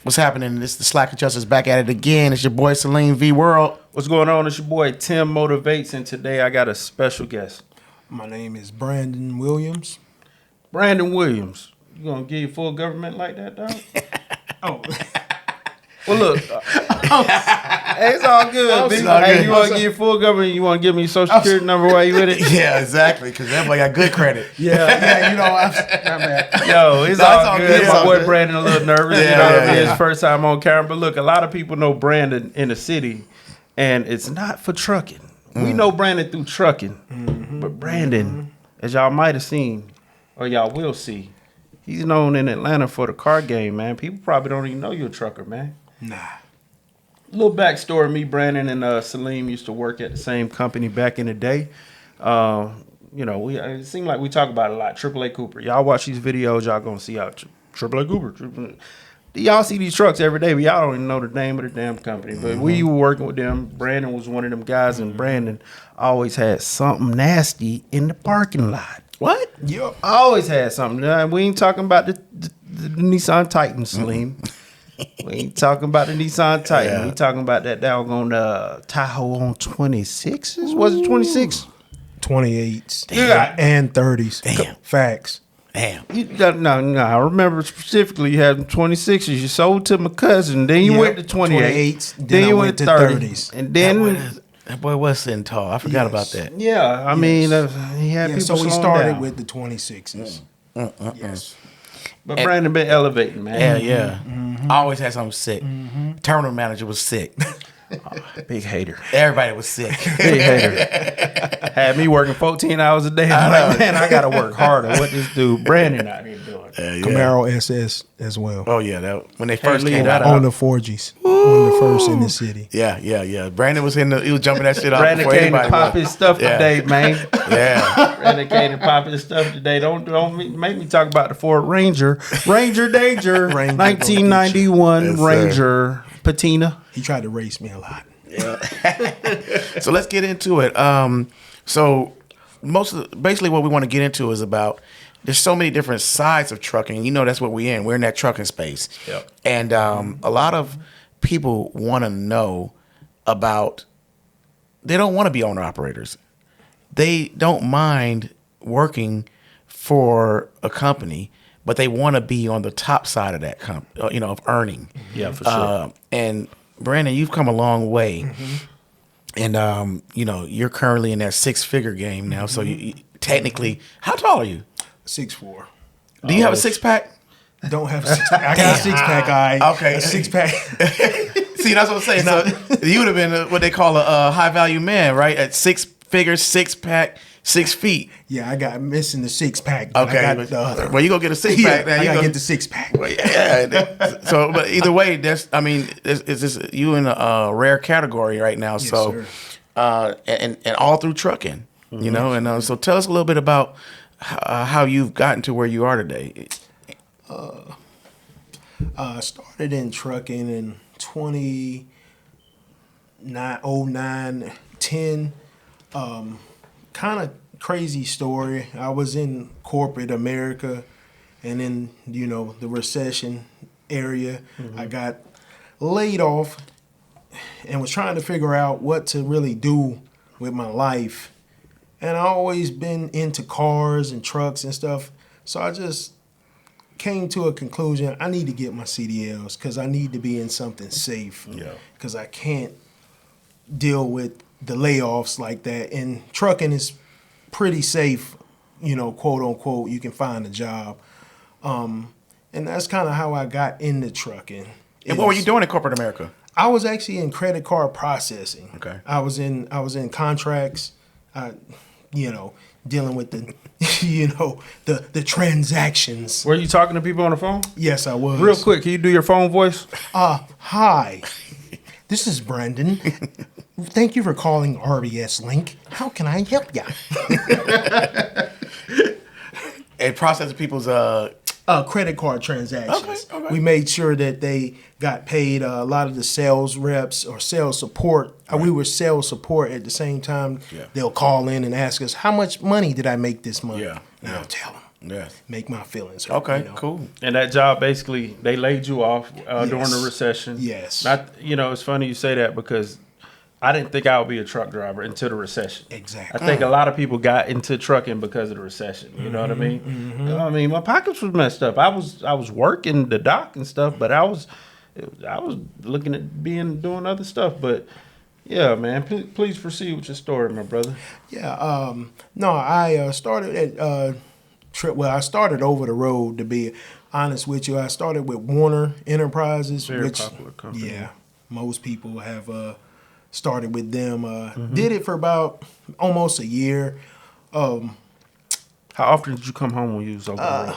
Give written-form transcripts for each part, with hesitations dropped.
What's happening? This is the Slack Adjusters back at it again. It's your boy Salim V World. What's going on? It's your boy Tim Motivates, and today I got a special guest. My name is Brandon Williams. Brandon Williams. You gonna give you full government like that, dog? Oh, Well, look, hey, it's all good. B. all Hey, good. you want to give you full government? You want to give me your social security number while you with it? Yeah, exactly. Because that boy got good credit. yeah, you know, my bad. Yo, it's No, all good. It's My all boy good. Brandon a little nervous. Yeah, you know what I yeah, mean? yeah. His first time on camera. But look, a lot of people know Brandon in the city, and it's not for trucking. We know Brandon through trucking, but Brandon, as y'all might have seen, or y'all will see, he's known in Atlanta for the car game, man. People probably don't even know you're a trucker, man. Nah. Little backstory: me, Brandon, and Salim used to work at the same company back in the day. You know, it seemed like we talk about it a lot. AAA Cooper. Y'all watch these videos, y'all gonna see how AAA Cooper. Y'all see these trucks every day, but y'all don't even know the name of the damn company. But we were working with them. Brandon was one of them guys, and Brandon always had something nasty in the parking lot. What? Yep. Always had something. We ain't talking about the Nissan Titan, Salim. We ain't talking about the Nissan Titan. Yeah. We talking about that doggone Tahoe on 26s. Was it 26? 28s Damn. and 30s. Damn. Facts. Damn. No. I remember specifically you had them 26s. You sold to my cousin. Then you Yep. went to 28. 28s, Then you went to 30s. And then, That boy was sitting tall. I forgot Yes. about that. yeah, I mean, he had Yeah, people so we slowing started down. with the 26s. Yes. But Brandon been elevating, man. Yeah. I always had something sick. Terminal manager was sick. Big hater. Everybody was sick. Big hater. Had me working 14 hours a day. I'm like, man, I got to work harder. What this dude Brandon out here doing? Camaro SS as well. Oh yeah, when they first Lee, came that out. On the 4Gs. On the first in the city. Yeah. Brandon was he was jumping that shit out Brandon before came to anybody pop was. his stuff Yeah. today, man. Yeah. Brandon came to pop his stuff today. Don't make me talk about the Ford Ranger. Ranger Danger. Ranger 1991 Yes, sir. Ranger Patina. He tried to race me a lot. So let's get into it. So basically what we want to get into is about there's so many different sides of trucking. You know, that's what we're in. We're in that trucking space. Yep. And a lot of people want to know about. They don't want to be owner operators. They don't mind working for a company, but they want to be on the top side of that of earning. Yeah, for sure. And Brandon, you've come a long way, and you're currently in that 6-figure game now. So you technically, how tall are you? 6'4". Do you have a 6-pack? Don't have a 6-pack. I got a 6-pack. Okay. A 6-pack. See, that's what I'm saying. So you would have been what they call a high value man, right? At 6 figures, 6-pack, 6 feet. Yeah, I got missing the 6-pack. Okay, I got the other. well, you go get a 6-pack. Yeah, now I you gotta go get the 6-pack. Well, yeah. So, but either way, it's just you in a rare category right now. Yes, So, and all through trucking, you know. And so, tell us a little bit about how you've gotten to where you are today. I started in trucking in 2009, 10. Kind of crazy story. I was in corporate America, and in the recession area, I got laid off and was trying to figure out what to really do with my life. And I always been into cars and trucks and stuff, so I just came to a conclusion. I need to get my CDLs because I need to be in something safe. Yeah. Because I can't deal with the layoffs like that. And trucking is pretty safe, quote unquote. You can find a job. And that's kind of how I got into trucking. And what were you doing in corporate America? I was actually in credit card processing. Okay. I was in contracts, dealing with the transactions. Were you talking to people on the phone? Yes, I was. Real quick, can you do your phone voice? Hi. This is Brendan. Thank you for calling RBS Link. How can I help you? And processing people's Credit card transactions. Okay. We made sure that they got paid. A lot of the sales reps or sales support. We were sales support at the same time. Yeah. They'll call in and ask us, "How much money did I make this month?" Yeah. And Yeah. I'll tell them. Yes. Make my feelings hurt. Okay. you know? Cool. And that job basically they laid you off during the Yes. recession. Yes. Not it's funny you say that because I didn't think I would be a truck driver until the recession. Exactly. I think a lot of people got into trucking because of the recession. You know what I mean? I mean, my pockets was messed up. I was working the dock and stuff, but I was looking at doing other stuff. But yeah, man, please proceed with your story, my brother. Yeah. No, I started at I started over the road, to be honest with you. I started with Warner Enterprises, Very which popular company. yeah, most people have started with them. Did it for about almost a year. How often did you come home when you was over the road?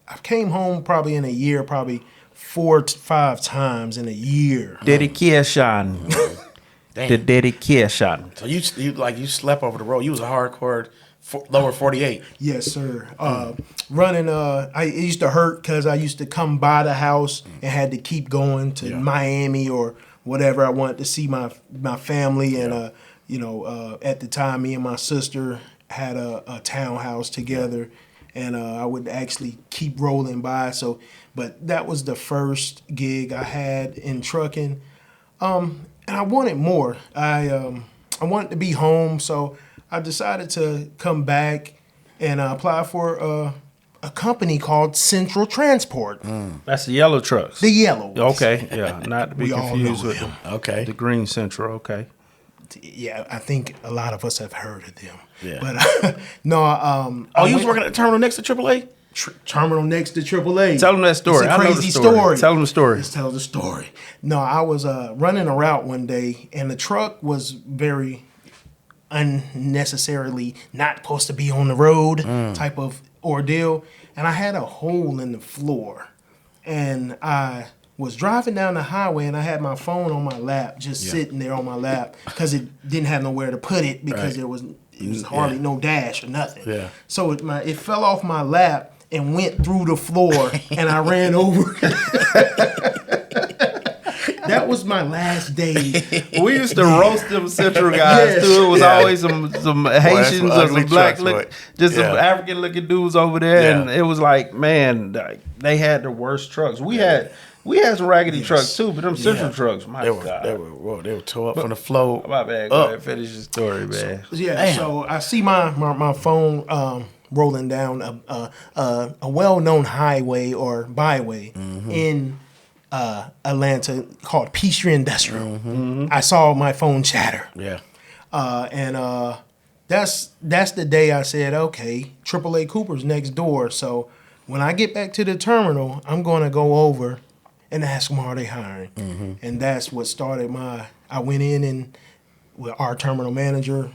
I came home probably in a year, probably 4 to 5 times in a year. Dedication. Damn. The dedication. So you slept over the road. You was a hardcore lower 48. Yes, sir. Running, it used to hurt because I used to come by the house and had to keep going to Miami or whatever. I wanted to see my family, and at the time, me and my sister had a townhouse together, and I would actually keep rolling by. So, but that was the first gig I had in trucking, and I wanted more. I wanted to be home, so I decided to come back and apply for a company called Central Transport. That's the yellow trucks. The yellow ones. Okay, yeah, not to be We all confused know with them. Okay. the green Central. Okay. Yeah, I think a lot of us have heard of them. Yeah. But no, Oh, you was working at the terminal next to AAA? terminal next to AAA. Tell them that story. It's a I know the crazy story. story. Tell them the story. Let's tell the story. No, I was running a route one day, and the truck was very unnecessarily not supposed to be on the road type of ordeal, and I had a hole in the floor, and I was driving down the highway, and I had my phone on my lap, just sitting there on my lap, because it didn't have nowhere to put it, because it was hardly no dash or nothing. Yeah. So it fell off my lap and went through the floor, and I ran over. That was my last day. We used to roast them Central guys Yes. too. It was Yeah. always some Haitians or ugly some black, trucks, boy. just some Yeah. African looking dudes over there, Yeah. and it was like, man, they had the worst trucks. We had some raggedy trucks too, but them Central trucks, my They were God. they were tore up from the flow. My bad. Go ahead, finish your story, man. Yeah, Damn. so I see my phone rolling down a well-known highway or byway in Atlanta called Peachtree Industrial. I saw my phone chatter, Yeah. and that's the day I said, okay, AAA Cooper's next door. So when I get back to the terminal, I'm going to go over and ask them, are they hiring? And that's what started I went in, and our terminal manager,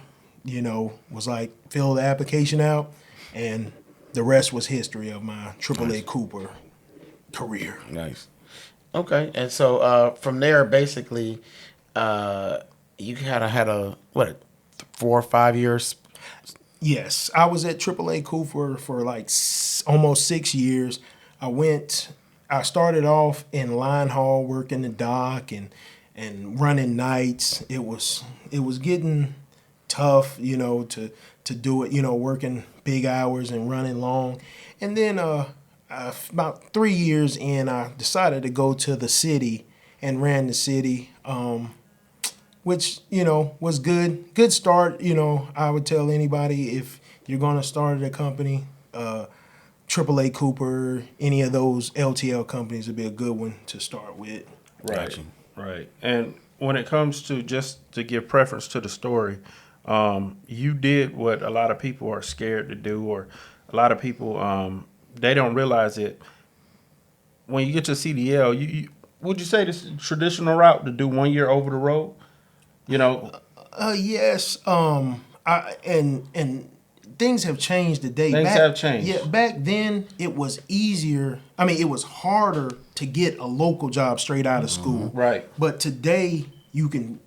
was like, fill the application out, and the rest was history of my AAA Cooper career. Nice. Okay. And so from there, basically, you kind of had 4 or 5 years. Yes, I was at AAA Cooper for like almost 6 years. I started off in line haul, working the dock and running nights. It was getting tough, to do it, working big hours and running long. And then about 3 years in, I decided to go to the city and ran the city, which, was good. Good start. I would tell anybody, if you're going to start at a company, AAA Cooper, any of those LTL companies would be a good one to start with. Right, Gotcha. right. And when it comes to, just to give preference to the story, you did what a lot of people are scared to do, or a lot of people, they don't realize it. When you get to CDL, you would you say this is a traditional route to do 1 year over the road? Yes. And things have changed today. Things have changed. Yeah, back then it was easier. I mean, it was harder to get a local job straight out of school. Right. But today you can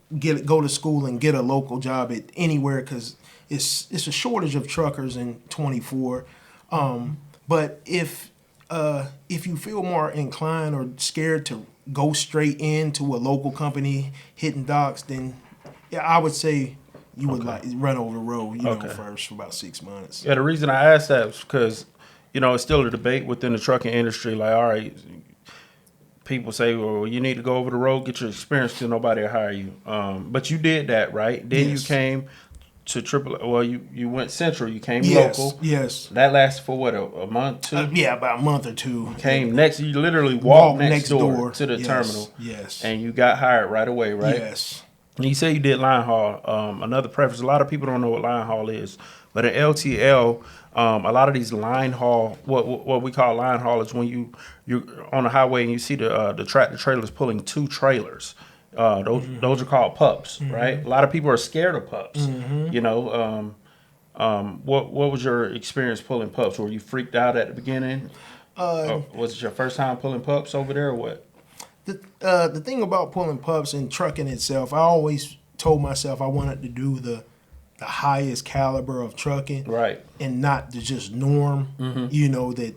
go to school and get a local job at anywhere, because it's a shortage of truckers in 24. But if if you feel more inclined or scared to go straight into a local company hitting docks, then yeah, I would say you would like run over the road, you know, first for about 6 months. Yeah, the reason I asked that was because, you know, it's still a debate within the trucking industry. Like, all right, people say, well, you need to go over the road, get your experience till nobody will hire you. But you did that, right? Then you came to Triple. Well, you went Central. You came local. Yes. That lasted for what, a month, two? Yeah, about a month or two. Came next. You literally walked next door door to the terminal. Yes. And you got hired right away, right? Yes. And you say you did line haul. Another preference. A lot of people don't know what line haul is, but in LTL, a lot of these line haul, what we call line haul, is when you're on the highway and you see the tractor trailers pulling two trailers. Those are called pups, right? A lot of people are scared of pups. You know, what was your experience pulling pups? Were you freaked out at the beginning? Was it your first time pulling pups over there, or what? The thing about pulling pups and trucking itself, I always told myself I wanted to do the highest caliber of trucking, Right. and not the just norm. You know that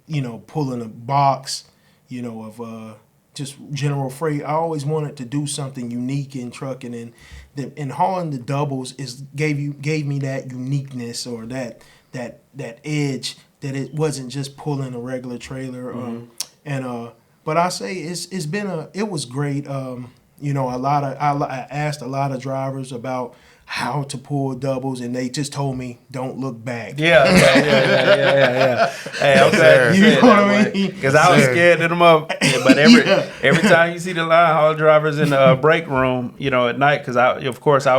you know, pulling a box, you know, of just general freight. I always wanted to do something unique in trucking, and hauling the doubles gave me that uniqueness, or that edge, that it wasn't just pulling a regular trailer. But I say it was great. You know, I asked a lot of drivers about how to pull doubles, and they just told me, don't look back. Yeah. Hey, I'm glad you You said know that what I way, mean? because I was scared of them up. But every time you see the line haul drivers in the break room, you know, at night, because I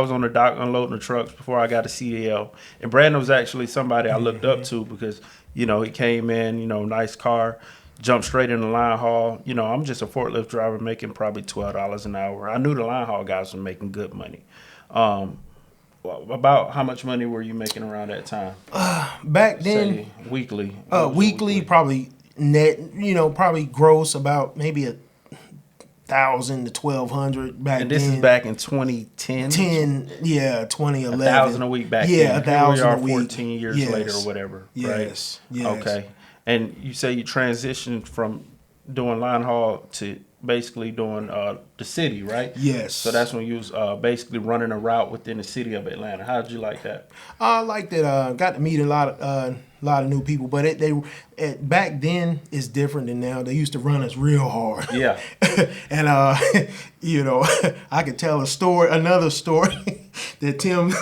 was on the dock unloading the trucks before I got a CDL, and Brandon was actually somebody I looked up to, because, you know, he came in, you know, nice car, jumped straight in the line haul. You know, I'm just a forklift driver making probably $12 an hour. I knew the line haul guys were making good money. About how much money were you making around that time? Back then, Say weekly. weekly, probably net, you know, probably gross about maybe 1,000 to 1,200 back then. And this is back in 2010? 2011. 1,000 a week back then. Yeah, 1,000 a week. 14 years later or whatever, right? Yes. Okay. And you say you transitioned from doing line haul to basically doing the city, right? Yes. So that's when you was basically running a route within the city of Atlanta. How did you like that? I liked it. Got to meet a lot of new people, but back then is different than now. They used to run us real hard. Yeah. And you know, I could tell another story that Tim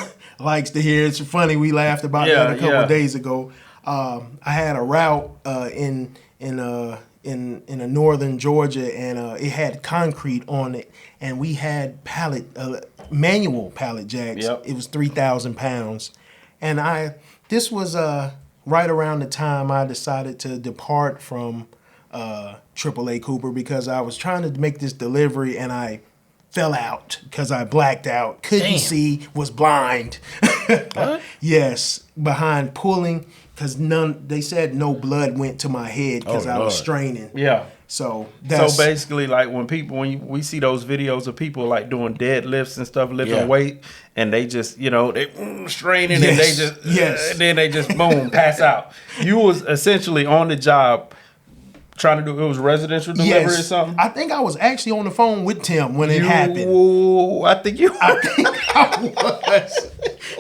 likes to hear. It's funny. We laughed about that a couple of days ago. I had a route in a northern Georgia, and it had concrete on it, and we had manual pallet jacks. Yep. It was 3,000 pounds, and this was right around the time I decided to depart from AAA Cooper, because I was trying to make this delivery and I fell out because I blacked out, couldn't see, was blind. What? Yes, behind pulling, because they said no blood went to my head because I was straining. Yeah. So basically, like when we see those videos of people like doing deadlifts and stuff, lifting weight, and they just, you know, they straining, and they just and then they just boom, pass out. You was essentially on the job trying to do, it was residential delivery or something? I think I was actually on the phone with Tim when it happened. I think I was.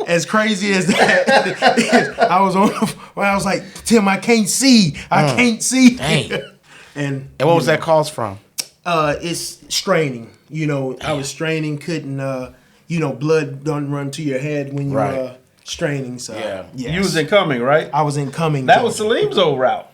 As crazy as that is, I was I was like, Tim, I can't see. I can't see. Dang. And what was that cause from? It's straining. You know, I was straining, couldn't, you know, blood don't run to your head when you're straining. So, yes. You was incoming, right? I was incoming. That was Salim's old route.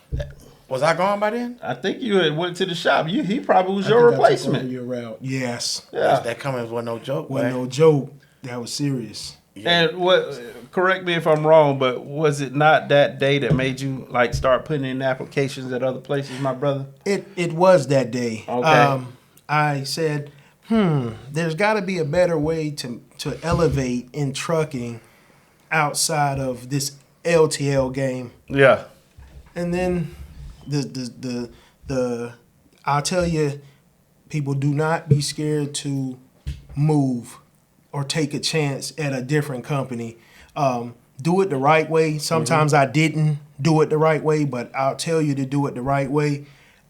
Was I gone by then? I think you had went to the shop. He probably was your replacement. Your route. Yes. Yeah. That coming was no joke. Wasn't no joke. That was serious. Yeah. And correct me if I'm wrong, but was it not that day that made you like start putting in applications at other places, my brother? It was that day. Okay. I said, there's got to be a better way to elevate in trucking outside of this LTL game. Yeah. And then I'll tell you, people, do not be scared to move or take a chance at a different company. Do it the right way. Sometimes I didn't do it the right way, but I'll tell you to do it the right way.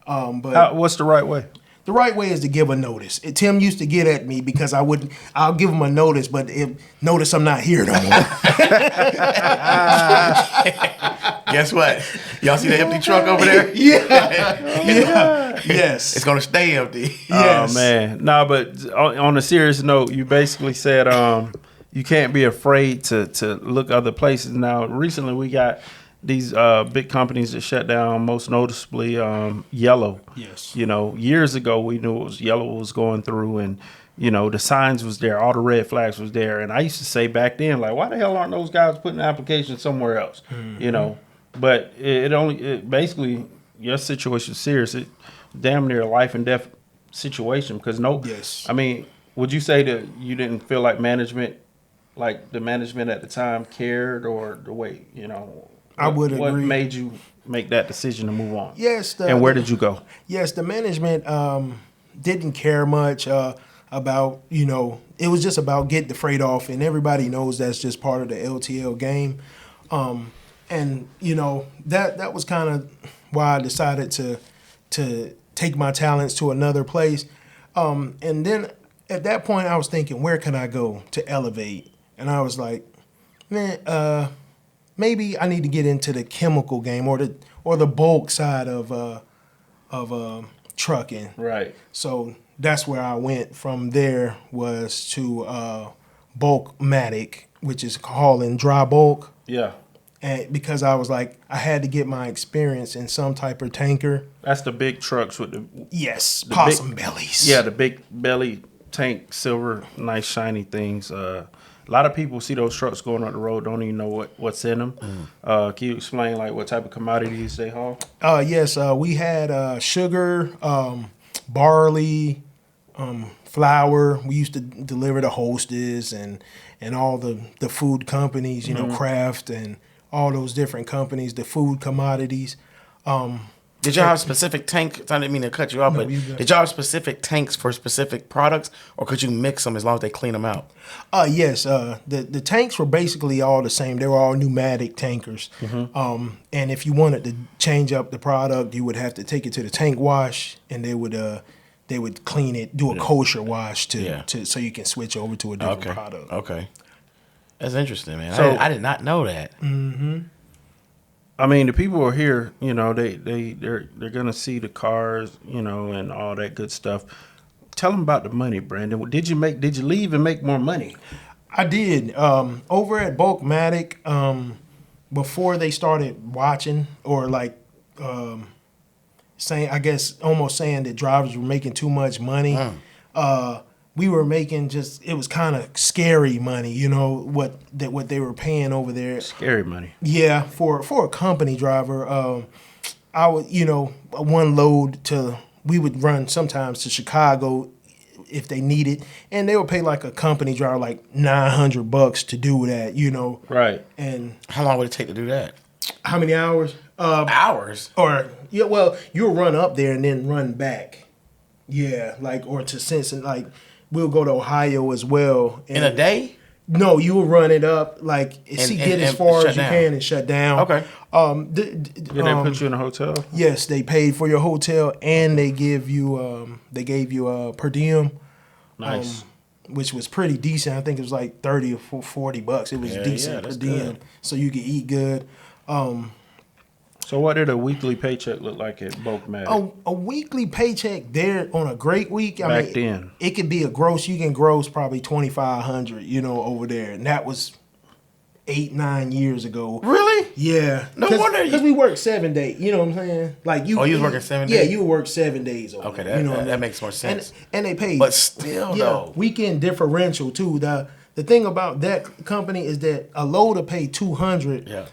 But What's the right way? the right way is to give a notice. Tim used to get at me because I'll give him a notice, but notice I'm not here no more. Guess what? Y'all see the empty truck over there? Yes. It's gonna stay empty. Yes. Oh man, no. But on a serious note, you basically said you can't be afraid to look other places. Now, recently we got these big companies that shut down. Most noticeably, Yellow. Yes. You know, years ago we knew it was Yellow was going through, and you know the signs was there, all the red flags was there, and I used to say back then, like, why the hell aren't those guys putting applications somewhere else? You know, but it basically your situation's serious. It damn near a life and death situation because Yes. I mean, would you say that you didn't feel like the management at the time cared, or the way, you know? I would What agree. made you make that decision to move on? Yes. And where did you go? Yes, the management didn't care much about, you know, it was just about getting the freight off, and everybody knows that's just part of the LTL game. And, you know, that was kind of why I decided to take my talents to another place. And then at that point, I was thinking, where can I go to elevate? And I was like, man, maybe I need to get into the chemical game or the bulk side of trucking. Right. So that's where I went from there, was to Bulkmatic, which is hauling dry bulk. Yeah. And because I was like, I had to get my experience in some type of tanker. That's the big trucks with the Yes, The possum big- bellies. yeah, the big belly tank, silver, nice shiny things. A lot of people see those trucks going up the road, don't even know what's in them. Can you explain like what type of commodities they haul? Yes, we had sugar, barley, flour. We used to deliver to Hostess and all the food companies, you know, Kraft and all those different companies, the food commodities. Did y'all have specific tanks? I didn't mean to cut you off, No, but you good. did y'all have specific tanks for specific products, or could you mix them as long as they clean them out? Yes, the tanks were basically all the same. They were all pneumatic tankers. And if you wanted to change up the product, you would have to take it to the tank wash, and they would clean it, do a kosher wash so you can switch over to a different product. Okay. That's interesting, man. So- I did not know that. I mean, the people are here, you know, they're gonna see the cars, you know, and all that good stuff. Tell them about the money, Brandon. Did you leave and make more money? I did. Over at Bulkmatic, before they started watching or like saying, I guess, almost saying that drivers were making too much money. We were making it was kind of scary money, you know, what they were paying over there. Scary money. Yeah, for a company driver, I would, you know, one load we would run sometimes to Chicago if they needed, and they would pay like a company driver like $900 to do that, you know. Right. And How long would it take to do that? how many hours? Hours. Or yeah, well, you'll run up there and then run back. Yeah, like or to Cincinnati. Like we'll go to Ohio as well. In a day? No, you will run it up like get as and far shut as you down. can and shut down. Okay. Did they put you in a hotel? Yes, they paid for your hotel and they gave you a per diem, Nice. which was pretty decent. I think it was like $30 or $40. It was Yeah, decent yeah, per that's diem, good. so you could eat good. So what did a weekly paycheck look like at Bulkmatic? A weekly paycheck there on a great week. Back then. it could be a gross. You can gross probably $2,500, you know, over there, and that was 8-9 years ago. Really? Yeah. No wonder because we worked 7 days. You know what I'm saying? Like you. Oh, you was working 7 Yeah, days? you would work 7 days. Over Okay, there, you know what I that mean? makes more sense. And they paid. But still, though. weekend differential too. The thing about that company is that a load will pay $200. Yeah.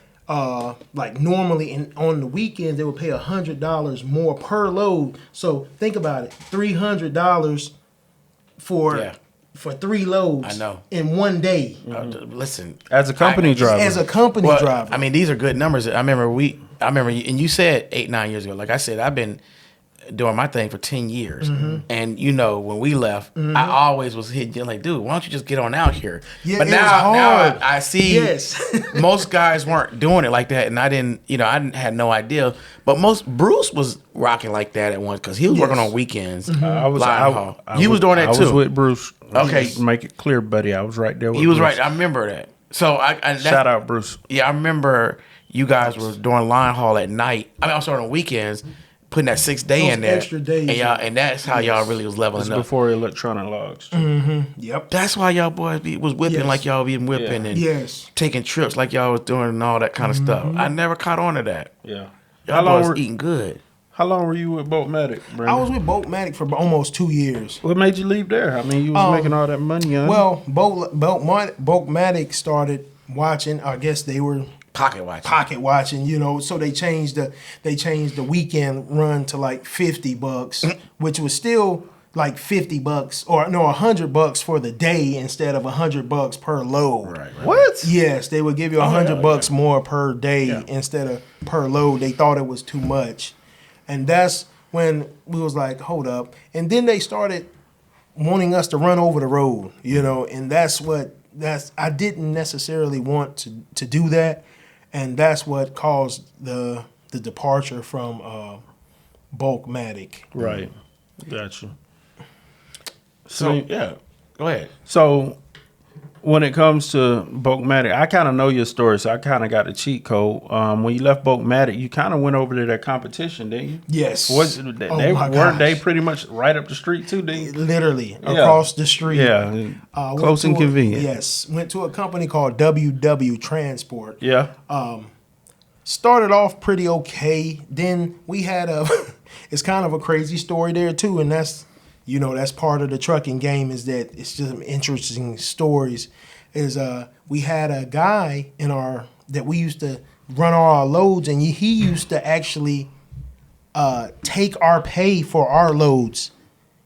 Like normally, and on the weekends they would pay $100 more per load. So think about it, $300 for 3 loads. I know. in one day Listen. As a company driver. as a company Well, driver. I mean, these are good numbers. I remember, and you said 8-9 years ago. Like I said, I've been doing my thing for 10 years. Mm-hmm. And, you know, when we left, I always was hitting you like, dude, why don't you just get on out here? Yeah, but it now, was hard. now I see Yes. most guys weren't doing it like that. And I didn't, had no idea. But Bruce was rocking like that at once because he was Yes. working on weekends. I was Lion Hall. You was doing that I too. was with Bruce. Okay. Just make it clear, buddy. I was right there with He was Bruce. right. I remember that. So Shout out, Bruce. Yeah, I remember you guys were doing Lion Hall at night. I mean, I'm sorry, on weekends, putting that 6 day Those in there. extra days. And that's how y'all really was leveling It's up. before electronic logs. Yep. That's why y'all boys was whipping Yes. like y'all been whipping Yeah. and Yes. taking trips like y'all was doing and all that kind of stuff. I never caught on to that. Yeah. Y'all boys eating good. How long were you with Boltmatic, Brandon? I was with Boltmatic for almost 2 years. What made you leave there? I mean, you was making all that money on. Well, Boltmatic started watching. I guess they were Pocket watch. pocket watching, so they changed the weekend run to like $50, which was still like $50 or no $100 for the day instead of $100 per load. Right. what? Yes, they would give you $100 more per day Yeah. instead of per load. They thought it was too much, and that's when we was like, hold up. And then they started wanting us to run over the road, and I didn't necessarily want to do that, and that's what caused the departure from Bulkmatic. Right. Got you. So, yeah. Go ahead. So, when it comes to Bulkmatic, I kind of know your story, so I kind of got a cheat code. When you left Bulkmatic, you kind of went over to that competition, didn't you? Yes. Weren't they pretty much right up the street too? Didn't you? Literally across the street. Yeah, Went close and to a- convenient. Yes, went to a company called WW Transport. Yeah, Started off pretty okay. Then we had it's kind of a crazy story there too, and that's part of the trucking game, is that it's just some interesting stories. We had a guy that we used to run all our loads, and he used to actually take our pay for our loads,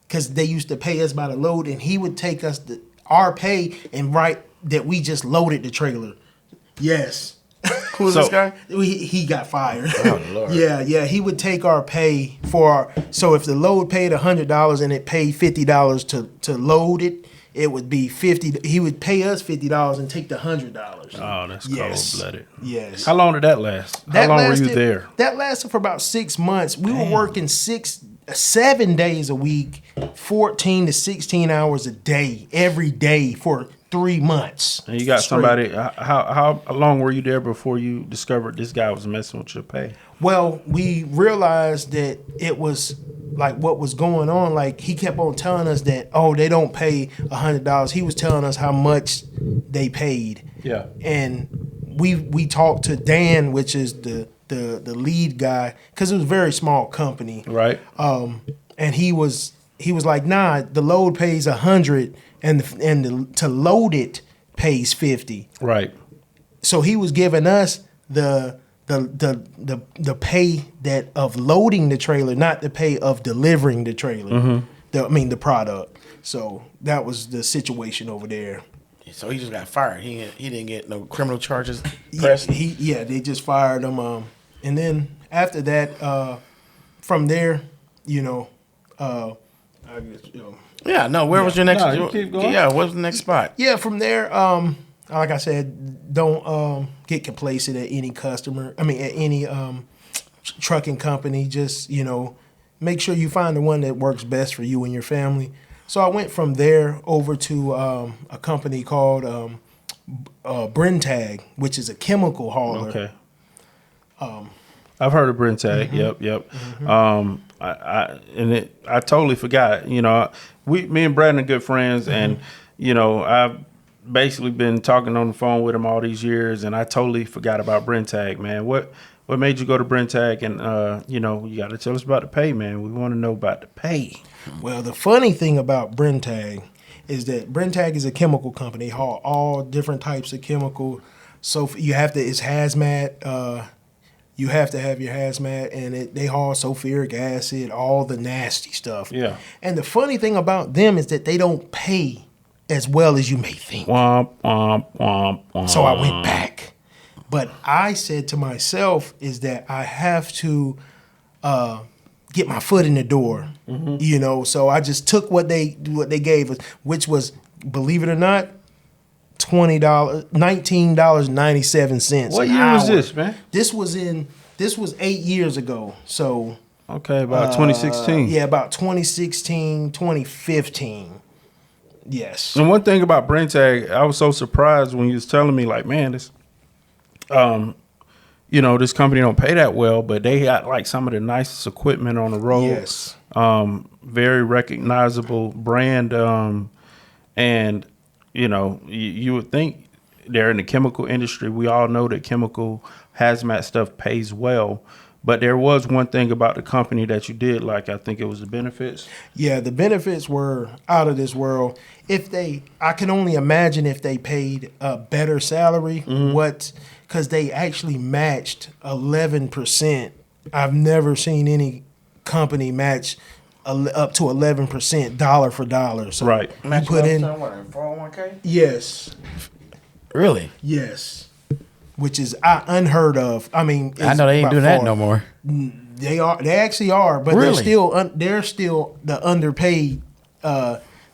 because they used to pay us by the load, and he would take us our pay and write that we just loaded the trailer. Yes. Who's this guy? He got fired. Oh, Lord. Yeah. He would take our pay so if the load paid $100 and it paid $50 to load it, it would be $50. He would pay us $50 and take the $100. Oh, that's Yes. cold-blooded. Yes. How long did that last? How long were you there? That lasted for about 6 months. We were working 7 days a week, 14 to 16 hours a day, every day for 3 months. And you got straight. somebody. How long were you there before you discovered this guy was messing with your pay? Well, we realized that it was like what was going on. Like, he kept on telling us that, they don't pay $100. He was telling us how much they paid. Yeah. And we talked to Dan, which is the lead guy, because it was a very small company. Right. And he was like, nah, the load pays $100 and to load it pays $50. Right. So he was giving us the pay of loading the trailer, not the pay of delivering the trailer. The product. So that was the situation over there. So he just got fired. He didn't get no criminal charges Yeah, pressed. they just fired him. And then after that, from there, I guess, Yeah, no. Where was your next? No, you keep going. Yeah, what's the next spot? yeah, from there, like I said, don't get complacent at any customer. I mean, at any trucking company. Just make sure you find the one that works best for you and your family. So I went from there over to a company called Brentag, which is a chemical hauler. Okay. I've heard of Brentag. Mm-hmm. Yep. I totally forgot. Me and Brandon are good friends, and I've basically been talking on the phone with him all these years, and I totally forgot about Brentag, man. What made you go to Brentag? And you got to tell us about the pay, man. We want to know about the pay. Well, the funny thing about Brentag is that Brentag is a chemical company. They haul all different types of chemical. So it's hazmat. You have to have your hazmat, and they haul sulfuric acid, all the nasty stuff. Yeah. And the funny thing about them is that they don't pay as well as you may think. Womp, womp, womp, womp. So I went back. But I said to myself is that I have to get my foot in the door, you know. So I just took what they gave us, which was, believe it or not, $19.97. What an year was hour. this, man? This was 8 years ago. So Okay, about 2016. yeah, about 2016, 2015. Yes. And one thing about Brentag, I was so surprised when you was telling me, like, man, this, you know, this company don't pay that well, but they got like some of the nicest equipment on the road. Yes. Very recognizable brand. And, you know, you would think they're in the chemical industry. We all know that chemical hazmat stuff pays well. But there was one thing about the company that you did like. I think it was the benefits. Yeah, the benefits were out of this world. I can only imagine if they paid a better salary, because they actually matched 11%. I've never seen any company match up to 11% dollar for dollar. So Right. you put in 401k. yes, Really? yes, which is unheard of. I mean, I know they ain't by doing that far- no more. They are. They actually are, but Really? they're still the underpaid.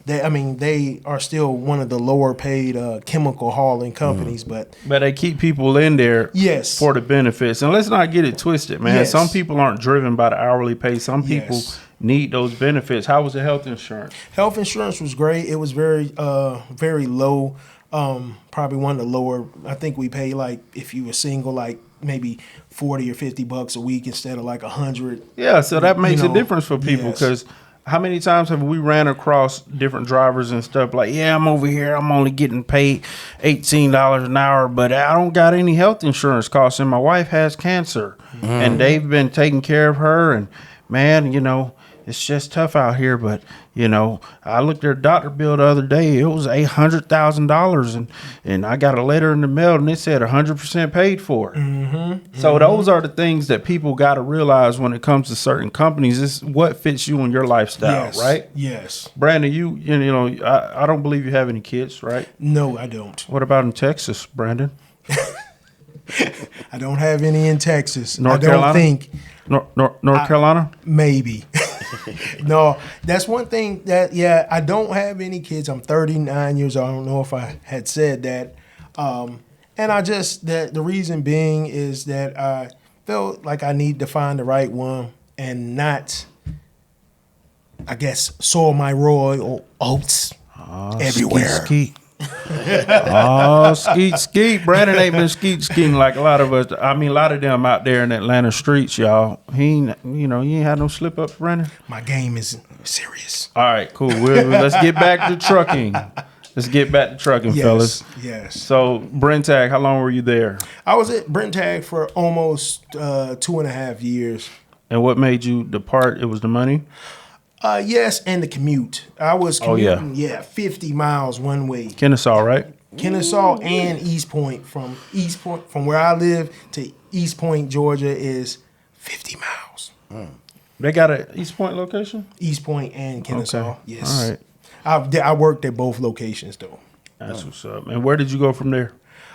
They are still one of the lower paid chemical hauling companies. But But they keep people in there yes, for the benefits. And let's not get it twisted, man. Yes. Some people aren't driven by the hourly pay. Some people Yes. need those benefits. How was the health insurance? health insurance was great. It was very low. Probably one of the lower. I think we pay, like, if you were single, like maybe $40 or $50 a week instead of like $100. Yeah, so that makes You a know, difference for people yes. because how many times have we ran across different drivers and stuff like, yeah, I'm over here, I'm only getting paid $18 an hour, but I don't got any health insurance costs, and my wife has cancer, and they've been taking care of her, and man, you know, it's just tough out here. But you know, I looked at their doctor bill the other day; it was $800,000, and I got a letter in the mail, and it said 100% paid for it. So those are the things that people got to realize when it comes to certain companies. It's what fits you and your lifestyle, Yes, right? Yes. Brandon, you know, I don't believe you have any kids, right? No, I don't. What about in Texas, Brandon? I don't have any in Texas. North I don't Carolina? think. North Carolina? Maybe. No, that's one thing that, yeah, I don't have any kids. I'm 39 years old. I don't know if I had said that. And the reason being is that I felt like I need to find the right one and not, I guess, sow my royal oats everywhere. Skeet. Oh, skeet. Brandon ain't been skeeting like a lot of us. I mean, a lot of them out there in Atlanta streets, y'all. You ain't had no slip ups, Brandon. My game is serious. All right, cool. Let's get back to trucking. Fellas. Yes. So, Brentag, how long were you there? I was at Brentag for almost 2.5 years. And what made you depart? It was the money? Yes, and the commute. I was Oh, yeah. commuting, 50 miles one way. Kennesaw, right? Kennesaw and East Point. From where I live to East Point, Georgia is 50 miles. They got an East Point location? East Point and Kennesaw. Okay. Yes. All right. I worked at both locations though. That's what's up. And where did you go from there?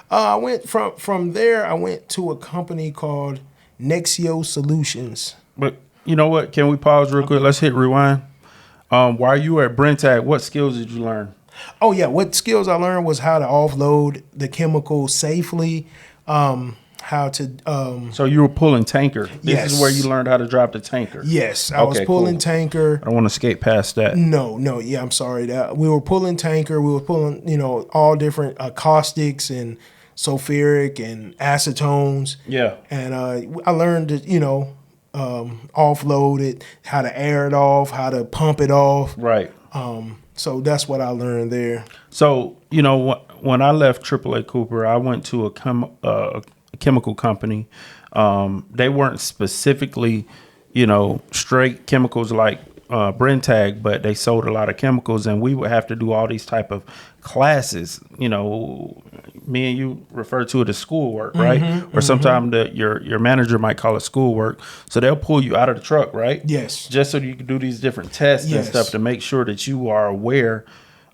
I went from there. I went to a company called Nexio Solutions. But you know what? Can we pause real quick? Let's hit rewind. While you were at Brentag, what skills did you learn? Oh yeah, what skills I learned was how to offload the chemicals safely. How to So you were pulling tanker. This Yes. is where you learned how to drive the tanker. yes, I was Okay, pulling cool. tanker. I don't want to skate past that. No, yeah, I'm sorry. That we were pulling tanker. We were pulling, all different caustics and sulfuric and acetones. Yeah. And I learned to, offload it, how to air it off, how to pump it off. Right. So that's what I learned there. So, when I left AAA Cooper, I went to a chemical company. They weren't specifically, straight chemicals like Brentag, but they sold a lot of chemicals, and we would have to do all these type of classes. Me and you refer to it as schoolwork, right? Or sometimes your manager might call it schoolwork. So they'll pull you out of the truck, right? Yes. Just so you can do these different tests and Yes. stuff to make sure that you are aware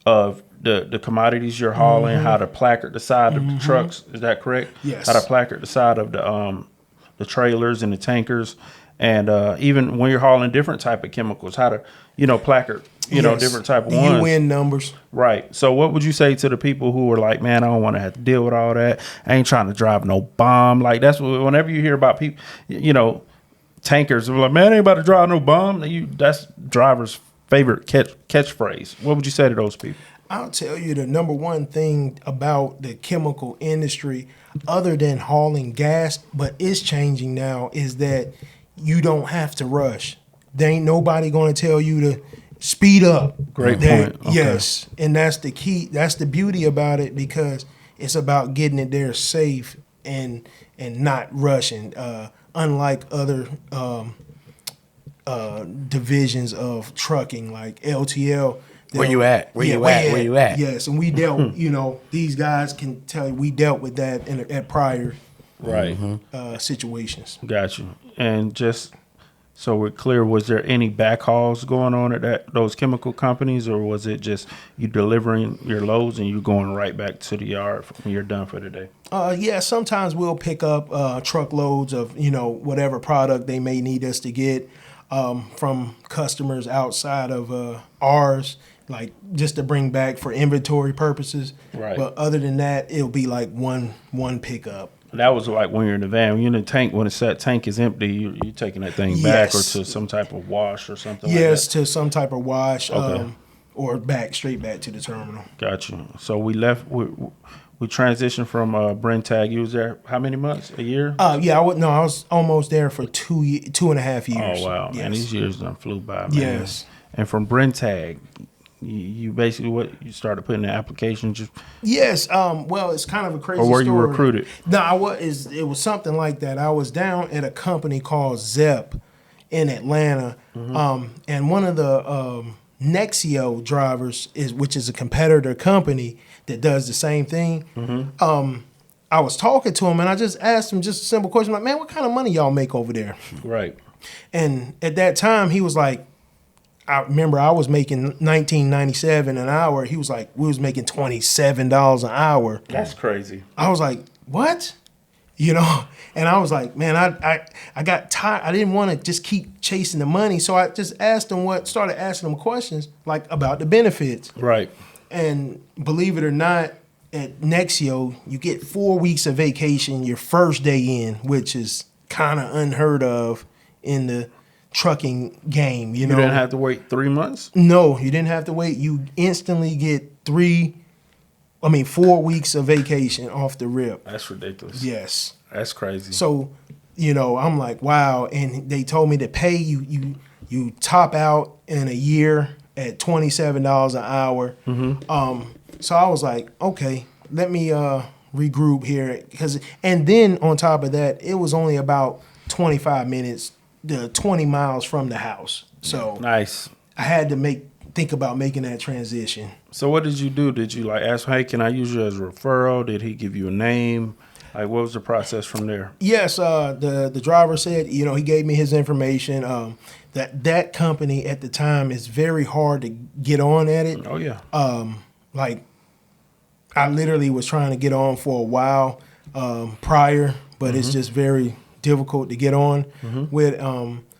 of the commodities you're hauling, how to placard the side of the trucks. Is that correct? Yes. How to placard the side of the trailers and the tankers. And even when you're hauling different type of chemicals, how to, placard, Yes. different type of the ones. UN numbers. Right. So what would you say to the people who are like, man, I don't want to have to deal with all that. I ain't trying to drive no bomb. Like that's what, whenever you hear about people, tankers, they're like, man, I ain't about to drive no bomb. That's driver's favorite catchphrase. What would you say to those people? I'll tell you the number one thing about the chemical industry, other than hauling gas, but it's changing now, is that you don't have to rush. There ain't nobody going to tell you to speed up. Great point. Okay. Yes, and that's the key. That's the beauty about it, because it's about getting it there safe and not rushing. Unlike other divisions of trucking, like LTL. Where you at? Where you at? Yes, and we dealt. These guys can tell you we dealt with that at prior Right. situations. Got you. And just so we're clear, was there any backhauls going on at those chemical companies, or was it just you delivering your loads and you going right back to the yard when you're done for the day? Yeah, sometimes we'll pick up truckloads of whatever product they may need us to get from customers outside of ours, like just to bring back for inventory purposes. Right. But other than that, it'll be like one pickup. That was like when you're in the van. When you're in the tank, when that tank is empty, you're taking that thing back or Yes. to some type of wash or something Yes, like that. to some type of wash, Okay. or straight back to the terminal. Got you. So we left. We transitioned from Brentag. You was there how many months? A year? Yeah, I was almost there for 2.5 years. Oh wow, Yes. man! These years done flew by, man. Yes. And from Brentag, you basically you started putting the application just. Yes. Well, it's kind of a crazy Or were story. you recruited? No, it was something like that. I was down at a company called Zep in Atlanta, and one of the Nexio drivers which is a competitor company that does the same thing. I was talking to him and I just asked him just a simple question, like, man, what kind of money y'all make over there? Right. And at that time, he was like, I remember I was making $19.97 an hour. He was like, we was making $27 an hour. That's crazy. I was like, what? And I was like, man, I got tired. I didn't want to just keep chasing the money. So I just started asking him questions like about the benefits. Right. And believe it or not, at Nexio, you get 4 weeks of vacation your first day in, which is kind of unheard of in the trucking game. You didn't have to wait 3 months? No, you didn't have to wait. You instantly get 4 weeks of vacation off the rip. That's ridiculous. Yes. That's crazy. So, I'm like, wow. And they told me to pay you top out in a year at $27 an hour. So I was like, okay, let me regroup here. And then on top of that, it was only about 25 minutes, 20 miles from the house. So nice. I had to think about making that transition. So what did you do? Did you ask, hey, can I use you as a referral? Did he give you a name? What was the process from there? Yes, the driver said, he gave me his information. That company at the time is very hard to get on at it. Oh yeah. I literally was trying to get on for a while prior, but it's just very difficult to get on with.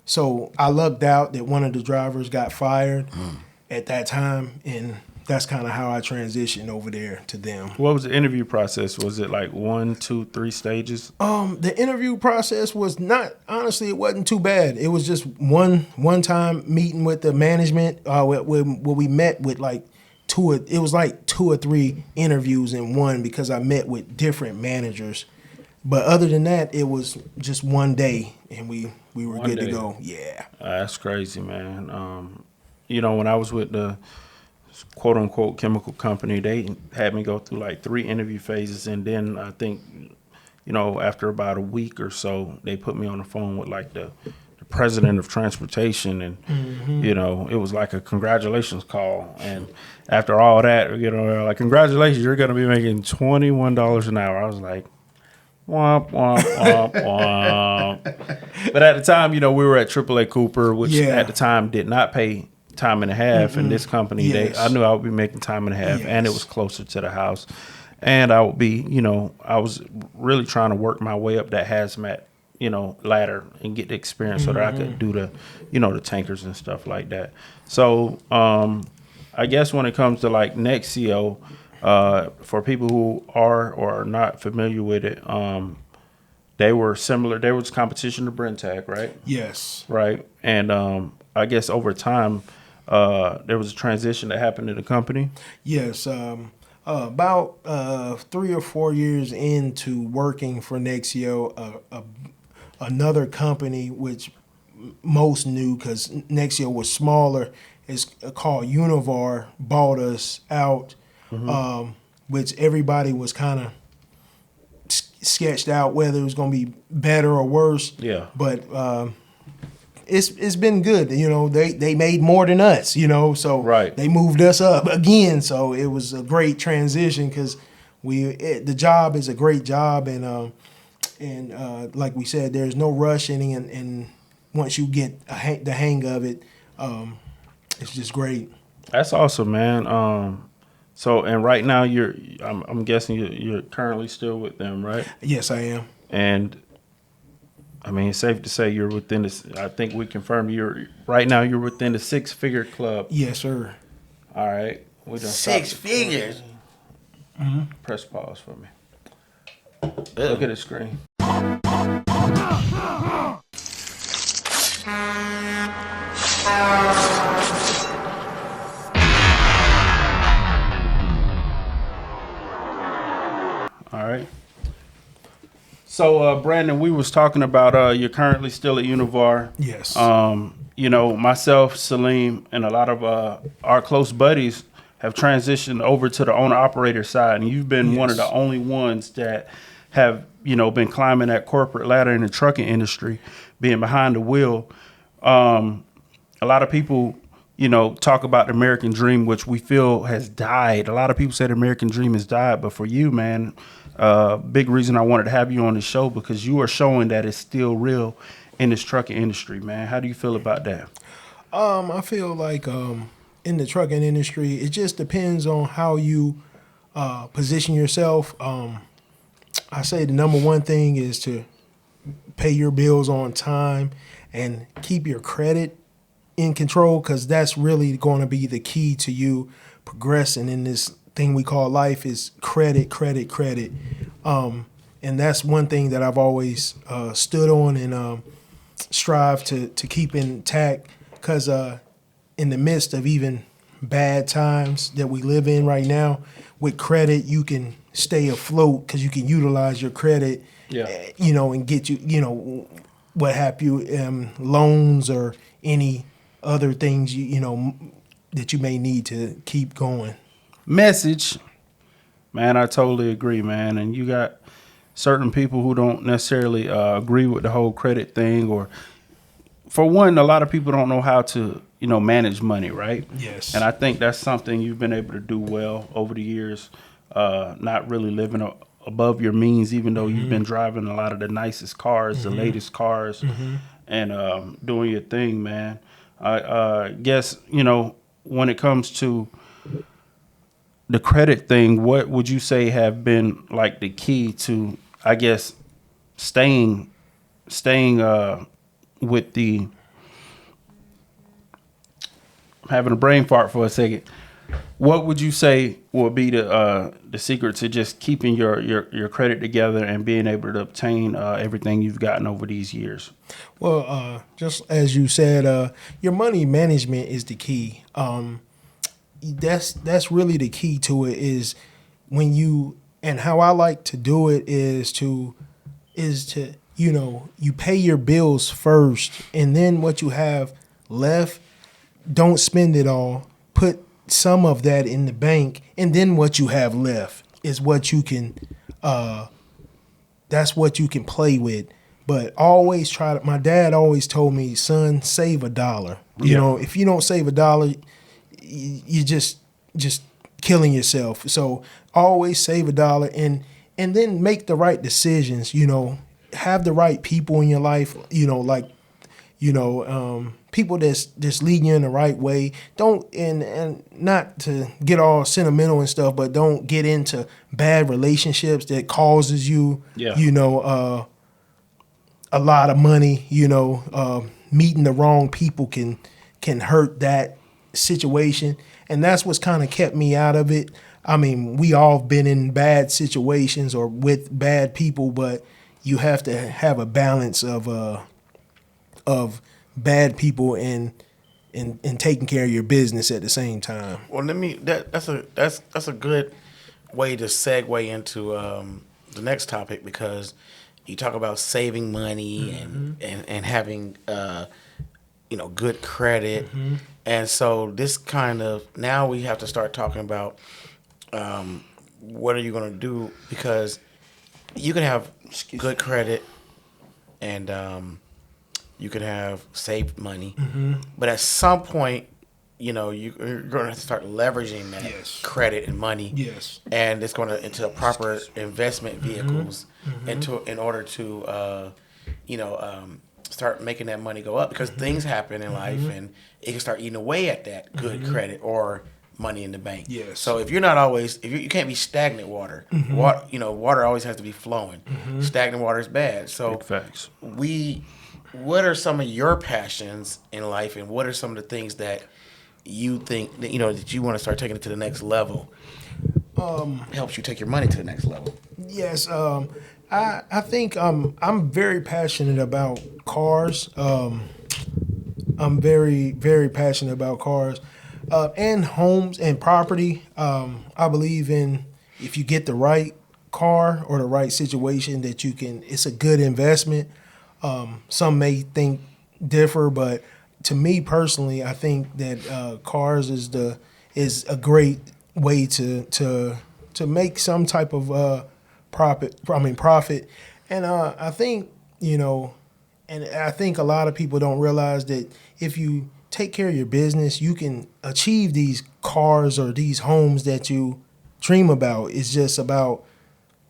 So I lucked out that one of the drivers got fired at that time, and that's kind of how I transitioned over there to them. What was the interview process? Was it like 1, 2, 3 stages? The interview process was honestly, it wasn't too bad. It was just one time meeting with the management where we met with like it was like 2 or 3 interviews in one, because I met with different managers. But other than that, it was just one day and we were good to go. Yeah. That's crazy, man. When I was with the quote unquote chemical company, they had me go through like 3 interview phases, and then I think, after about a week or so, they put me on the phone with like the president of transportation, and it was like a congratulations call. And after all that, they're like, congratulations, you're going to be making $21 an hour. I was like, womp, womp, womp, womp. But at the time, we were at AAA Cooper, which at the time did not pay time and a half. And this company, I knew I would be making time and a half, and it was closer to the house. And I would be, I was really trying to work my way up that hazmat ladder and get the experience so that I could do the tankers and stuff like that. So I guess when it comes to like Nexio, for people who are or are not familiar with it, they were similar. There was competition to Brentag, right? Yes. Right. And I guess over time, there was a transition that happened in the company. Yes. About 3 or 4 years into working for Nexio, another company which most knew because Nexio was smaller is called Univar bought us out, which everybody was kind of sketched out whether it was going to be better or worse. Yeah. But it's been good. They made more than us, so Right. they moved us up again. So it was a great transition because the job is a great job. And like we said, there's no rushing. And once you get the hang of it, it's just great. That's awesome, man. So, and right now I'm guessing you're currently still with them, right? Yes, I am. And I mean, it's safe to say you're within this. I think we confirmed you're within the 6-figure club. Yes, sir. All right. We done 6 stopped. figures. Press pause for me. Look at the screen. All right. So, Brandon, we was talking about you're currently still at Univar. Yes. Myself, Salim, and a lot of our close buddies have transitioned over to the owner-operator side, and you've been one of the only ones that have, been climbing that corporate ladder in the trucking industry, being behind the wheel. A lot of people, talk about the American dream, which we feel has died. A lot of people say the American dream has died, but for you, man, big reason I wanted to have you on the show because you are showing that it's still real in this trucking industry, man. How do you feel about that? I feel like in the trucking industry, it just depends on how you position yourself. I say the number one thing is to pay your bills on time and keep your credit in control because that's really going to be the key to you progressing in this thing we call life is credit. And that's one thing that I've always stood on and strive to keep intact because in the midst of even bad times that we live in right now, with credit, you can stay afloat because you can utilize your credit, and get you, what have you, loans or any other things, that you may need to keep going. Message. Man, I totally agree, man. And you got certain people who don't necessarily agree with the whole credit thing, or for one, a lot of people don't know how to, manage money, right? Yes. And I think that's something you've been able to do well over the years, not really living above your means, even though you've been driving a lot of the nicest cars, the latest cars, and doing your thing, man. I guess, when it comes to the credit thing, what would you say have been like the key to, I guess, staying with the having a brain fart for a second? What would you say would be the secret to just keeping your credit together and being able to obtain everything you've gotten over these years? Well, just as you said, your money management is the key. That's really the key to it is when you, and how I like to do it is to you pay your bills first, and then what you have left, don't spend it all. Put some of that in the bank, and then what you have left is what you can that's what you can play with. But always my dad always told me, son, save $1. If you don't save $1, you just killing yourself. So always save $1 and then make the right decisions, have the right people in your life, people that's leading you in the right way. Don't, and not to get all sentimental and stuff, but don't get into bad relationships that causes you, a lot of money. Meeting the wrong people can hurt that situation, and that's what's kind of kept me out of it. I mean, we all been in bad situations or with bad people, but you have to have a balance of bad people and taking care of your business at the same time. Well, that's a good way to segue into the next topic, because you talk about saving money and having good credit, and so this kind of, now we have to start talking about what are you going to do, because you can have good credit and you can have saved money, but at some point, you're going to have to start leveraging that credit and money, and it's going to into proper investment vehicles, in order to start making that money go up, because things happen in life, and it can start eating away at that good credit or money in the bank. So if you're not always, if you can't be stagnant water. Water always has to be flowing. Stagnant water is bad. So Big facts. what are some of your passions in life, and what are some of the things that you think that that you want to start taking it to the next level? Helps you take your money to the next level. Yes, I think I'm very passionate about cars. I'm very, very passionate about cars and homes and property. I believe in, if you get the right car or the right situation, that it's a good investment. Some may think differ, but to me personally, I think that cars is a great way to make some type of profit. And I think, and I think a lot of people don't realize that if you take care of your business, you can achieve these cars or these homes that you dream about. It's just about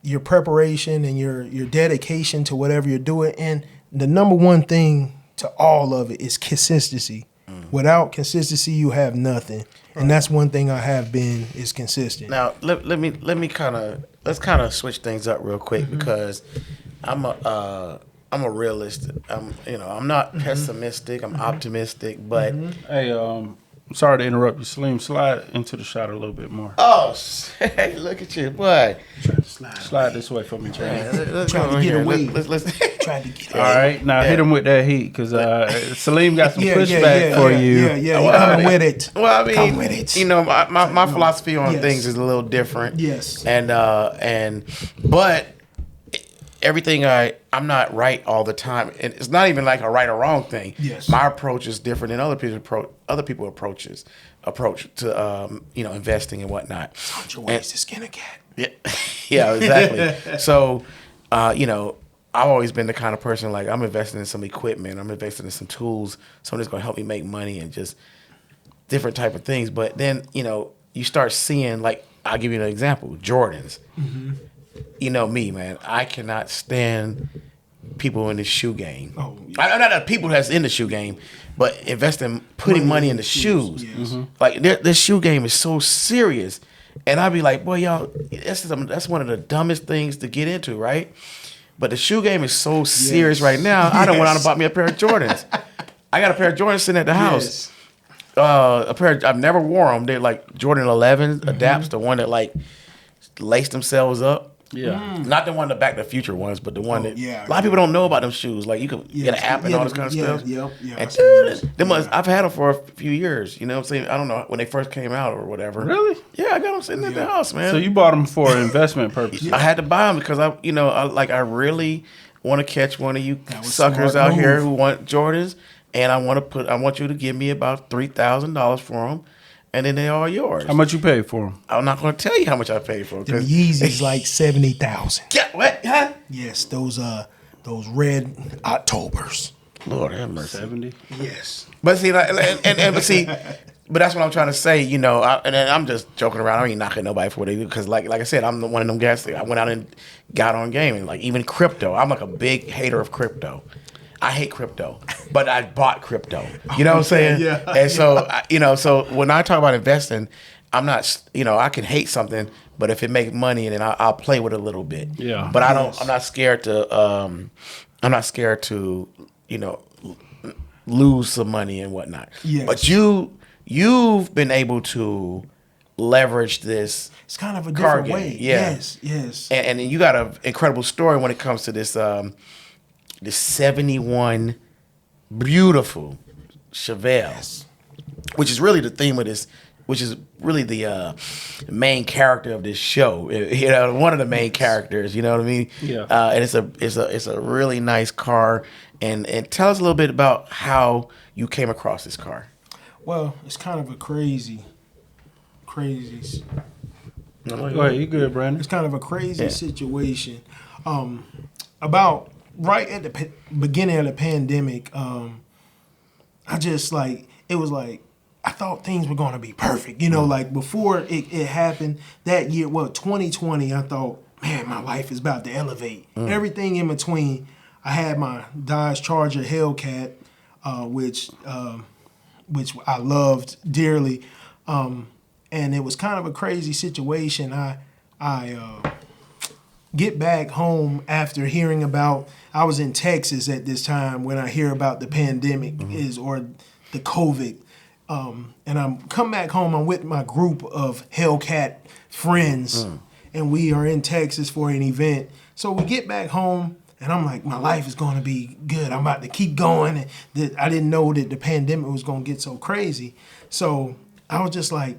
your preparation and your dedication to whatever you're doing. And the number one thing to all of it is consistency. Without consistency, you have nothing. And that's one thing I have been, is consistent. Now, let's kind of switch things up real quick, because I'm a realist. I'm not pessimistic. I'm optimistic, but Hey, sorry to interrupt you, Salim. Slide into the shot a little bit more. hey, look at you, boy. Slide this way for me, Brandon. Let's Trying go to get here. away. Let's Trying to get All right, now hit him with that heat, because Salim got some pushback for you. Yeah, coming with it. Well, I mean, Come with it. my philosophy on Yes. things is a little different. Yes. But everything I'm not right all the time, and it's not even like a right or wrong thing. Yes. My approach is different than other people approach to investing and whatnot. Count your ways to skin a cat. Yeah, yeah, exactly. So, I've always been the kind of person, like, I'm investing in some equipment, I'm investing in some tools, something that's going to help me make money, and just different type of things. But then, you start seeing, like, I'll give you an example, Jordans. You know me, man, I cannot stand people in the shoe game. Oh, I'm not people that's in the shoe game, but putting money in the shoes. Yes. Like, this shoe game is so serious. And I'd be like, boy, y'all, that's one of the dumbest things to get into, right? But the shoe game is so serious right now. I don't want to buy me a pair of Jordans. I got a pair of Jordans sitting at the house. I've never wore them. They're like Jordan 11 adapts, the one that like lace themselves up. Yeah. Not the one, the Back to the Future ones, but the one that yeah, a lot of people don't know about them shoes. Like, you can get an app and all this kind of stuff. Yeah. And I've had them for a few years. You know what I'm saying? I don't know when they first came out or whatever. Really? Yeah, I got them sitting at the house, man. So you bought them for investment purposes? I had to buy them because I really want to catch one of you suckers smart out move. here who want Jordans, and I want you to give me about $3,000 for them, and then they're all yours. How much you paid for them? I'm not going to tell you how much I paid for The them. Yeezys like 70,000. Yeah, what? Huh? Yes, those red Octobers. Lord have mercy. 70? Yes. But see, but that's what I'm trying to say, and I'm just joking around. I ain't knocking nobody for what they do, because like I said, I'm one of them guys. I went out and got on gaming, like even crypto. I'm like a big hater of crypto. I hate crypto, but I bought crypto. You know what I'm saying? Yeah. And so, so when I talk about investing, I'm not, I can hate something, but if it makes money, then I'll play with it a little bit. Yeah. But I'm not scared to, I'm not scared to, lose some money and whatnot. Yes. But you've been able to leverage this. It's kind of a car different game. way. Yeah. Yes. And you got an incredible story when it comes to this this 71 beautiful Chevelle, which is really the theme of this, which is really the main character of this show. One of the main characters. You know what I mean? Yeah. And it's a really nice car. And tell us a little bit about how you came across this car. Well, it's kind of a crazy. Go ahead, you good, Brandon? It's kind of a crazy situation. About right at the beginning of the pandemic, I just it was like I thought things were going to be perfect. Like before it happened that year, 2020, I thought, man, my life is about to elevate. Everything in between. I had my Dodge Charger Hellcat, which I loved dearly. And it was kind of a crazy situation. I get back home after hearing about, I was in Texas at this time when I hear about the pandemic or the COVID. And I'm come back home, I'm with my group of Hellcat friends, and we are in Texas for an event. So we get back home, and I'm like, my life is going to be good. I'm about to keep going. And I didn't know that the pandemic was going to get so crazy. So I was just like,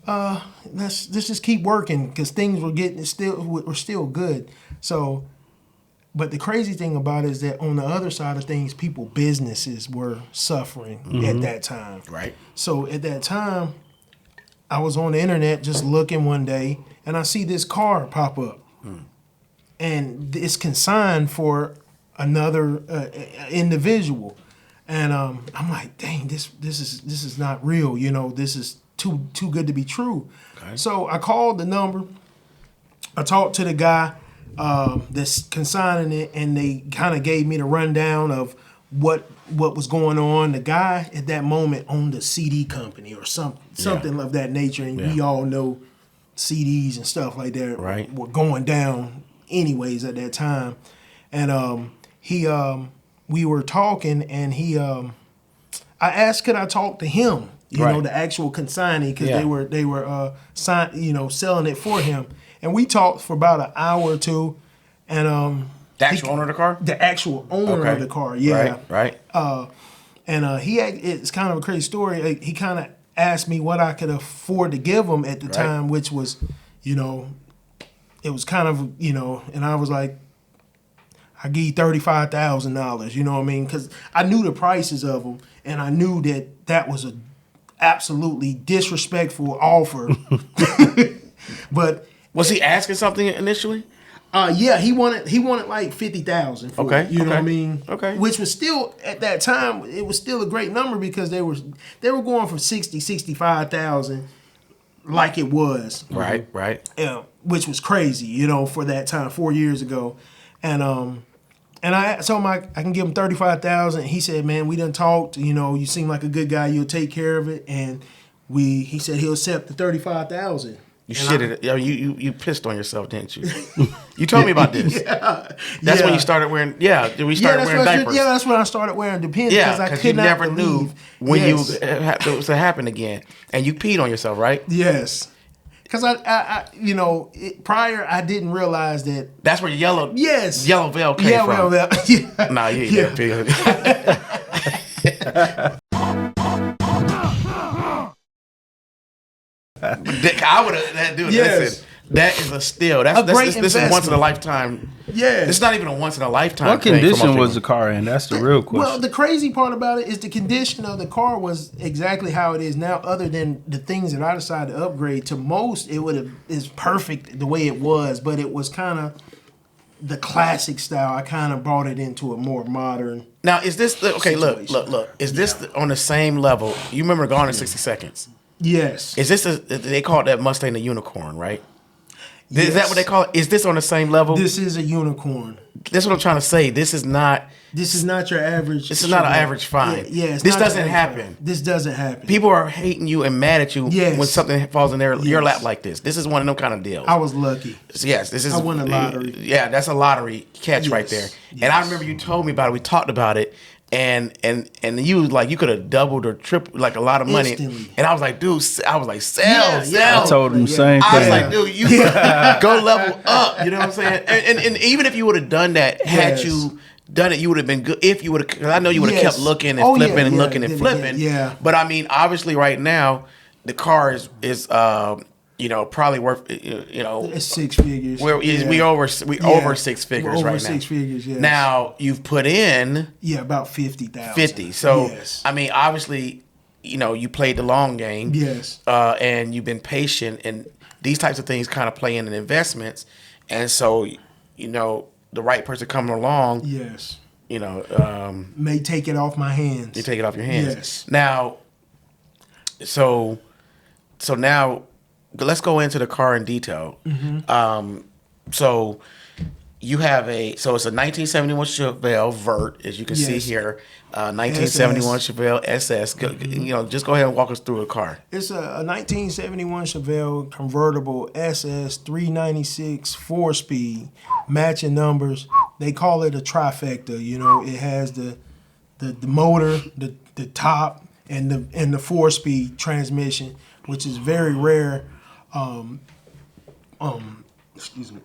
let's just keep working because things were still good. So, but the crazy thing about it is that on the other side of things, businesses were suffering at that time. Right. So at that time, I was on the internet just looking one day, and I see this car pop up, and it's consigned for another individual, and I'm like, dang, this is not real. This is too good to be true. Okay. So I called the number. I talked to the guy that's consigning it, and they kind of gave me the rundown of what was going on. The guy at that moment owned a CD company or something of that nature, and we all know CDs and stuff like that were going down anyways at that time. And we were talking, and I asked could I talk to him. The actual consignee, because they were selling it for him, and we talked for about an hour or two, and the actual owner of the car, the actual owner of the car, right. And it's kind of a crazy story. He kind of asked me what I could afford to give him at the time, which was, it was kind of, and I was like, I give you $35,000. You know what I mean? Because I knew the prices of them, and I knew that was a absolutely disrespectful offer. But was he asking something initially? Yeah, he wanted like 50,000 for it, you know what I mean? Okay. Which was still at that time, it was still a great number because they were going for 65,000 like it was. Right. Which was crazy, for that time 4 years ago. And I told him I can give him 35,000. He said, "Man, we done talked. You seem like a good guy. You'll take care of it." And he said he'll accept the 35,000. You shitted it. You pissed on yourself, didn't you? You told me about this. That's when you started wearing. We started wearing diapers. That's when I started wearing Depends. Yeah, because you never knew when it was to happen again, and you peed on yourself, right? Yes. Because prior I didn't realize that. That's where yellow veil came from. Yellow veil. Yeah. Nah, you ain't never peed. I would have, dude. Yes. Listen, that is a steal. This is once in a lifetime. Yeah, it's not even a once in a lifetime. What condition was the car in? That's the real question. Well, the crazy part about it is the condition of the car was exactly how it is now. Other than the things that I decided to upgrade to, most it is perfect the way it was, but it was kind of the classic style. I kind of brought it into a more modern. Now, is this okay? Situation. Look. Is this on the same level? You remember Gone in 60 Seconds? Yes. Is this they called that Mustang the unicorn, right? Is that what they call it? Is this on the same level? This is a unicorn. That's what I'm trying to say. This is not your average. This is not an Chevelle. average find. Yeah, this doesn't happen. This doesn't happen. People are hating you and mad at you Yes. when something falls in your Yes. lap like this. This is one of them kind of deals. I was lucky. Yes, this is. I won a lottery. Yeah, that's a lottery catch right there. Yes. And I remember you told me about it. We talked about it, and you was like you could have doubled or tripled like a lot of money. Instantly. And I was like, dude, I was like, sell, Yeah, sell. yeah. I told him the same I was thing. like, dude, you go level up. You know what I'm saying? And even if you would have done that, had Yes. you done it, you would have been good. If you would have, because I know you would have Yes. kept looking and Oh, flipping yeah, and yeah, looking and did it flipping. again, yeah. But I mean, obviously, right now, the car is probably worth It's 6 figures. we over 6 figures We're over right now. 6 figures. Yes. Now you've put in yeah, about 50,000. 50. So yes. I mean, obviously, you played the long game. Yes. And you've been patient, and these types of things kind of play in investments. And so, the right person coming along, Yes. May take it off my hands. you take it off your hands. Yes. Now, so now let's go into the car in detail. So you have it's a 1971 Chevelle Vert, as you can see Yes. here. 1971 SS. Chevelle SS. Just go ahead and walk us through the car. It's a 1971 Chevelle convertible SS 396 4-speed, matching numbers. They call it a trifecta. It has the motor, the top, and the 4-speed transmission, which is very rare. Excuse me.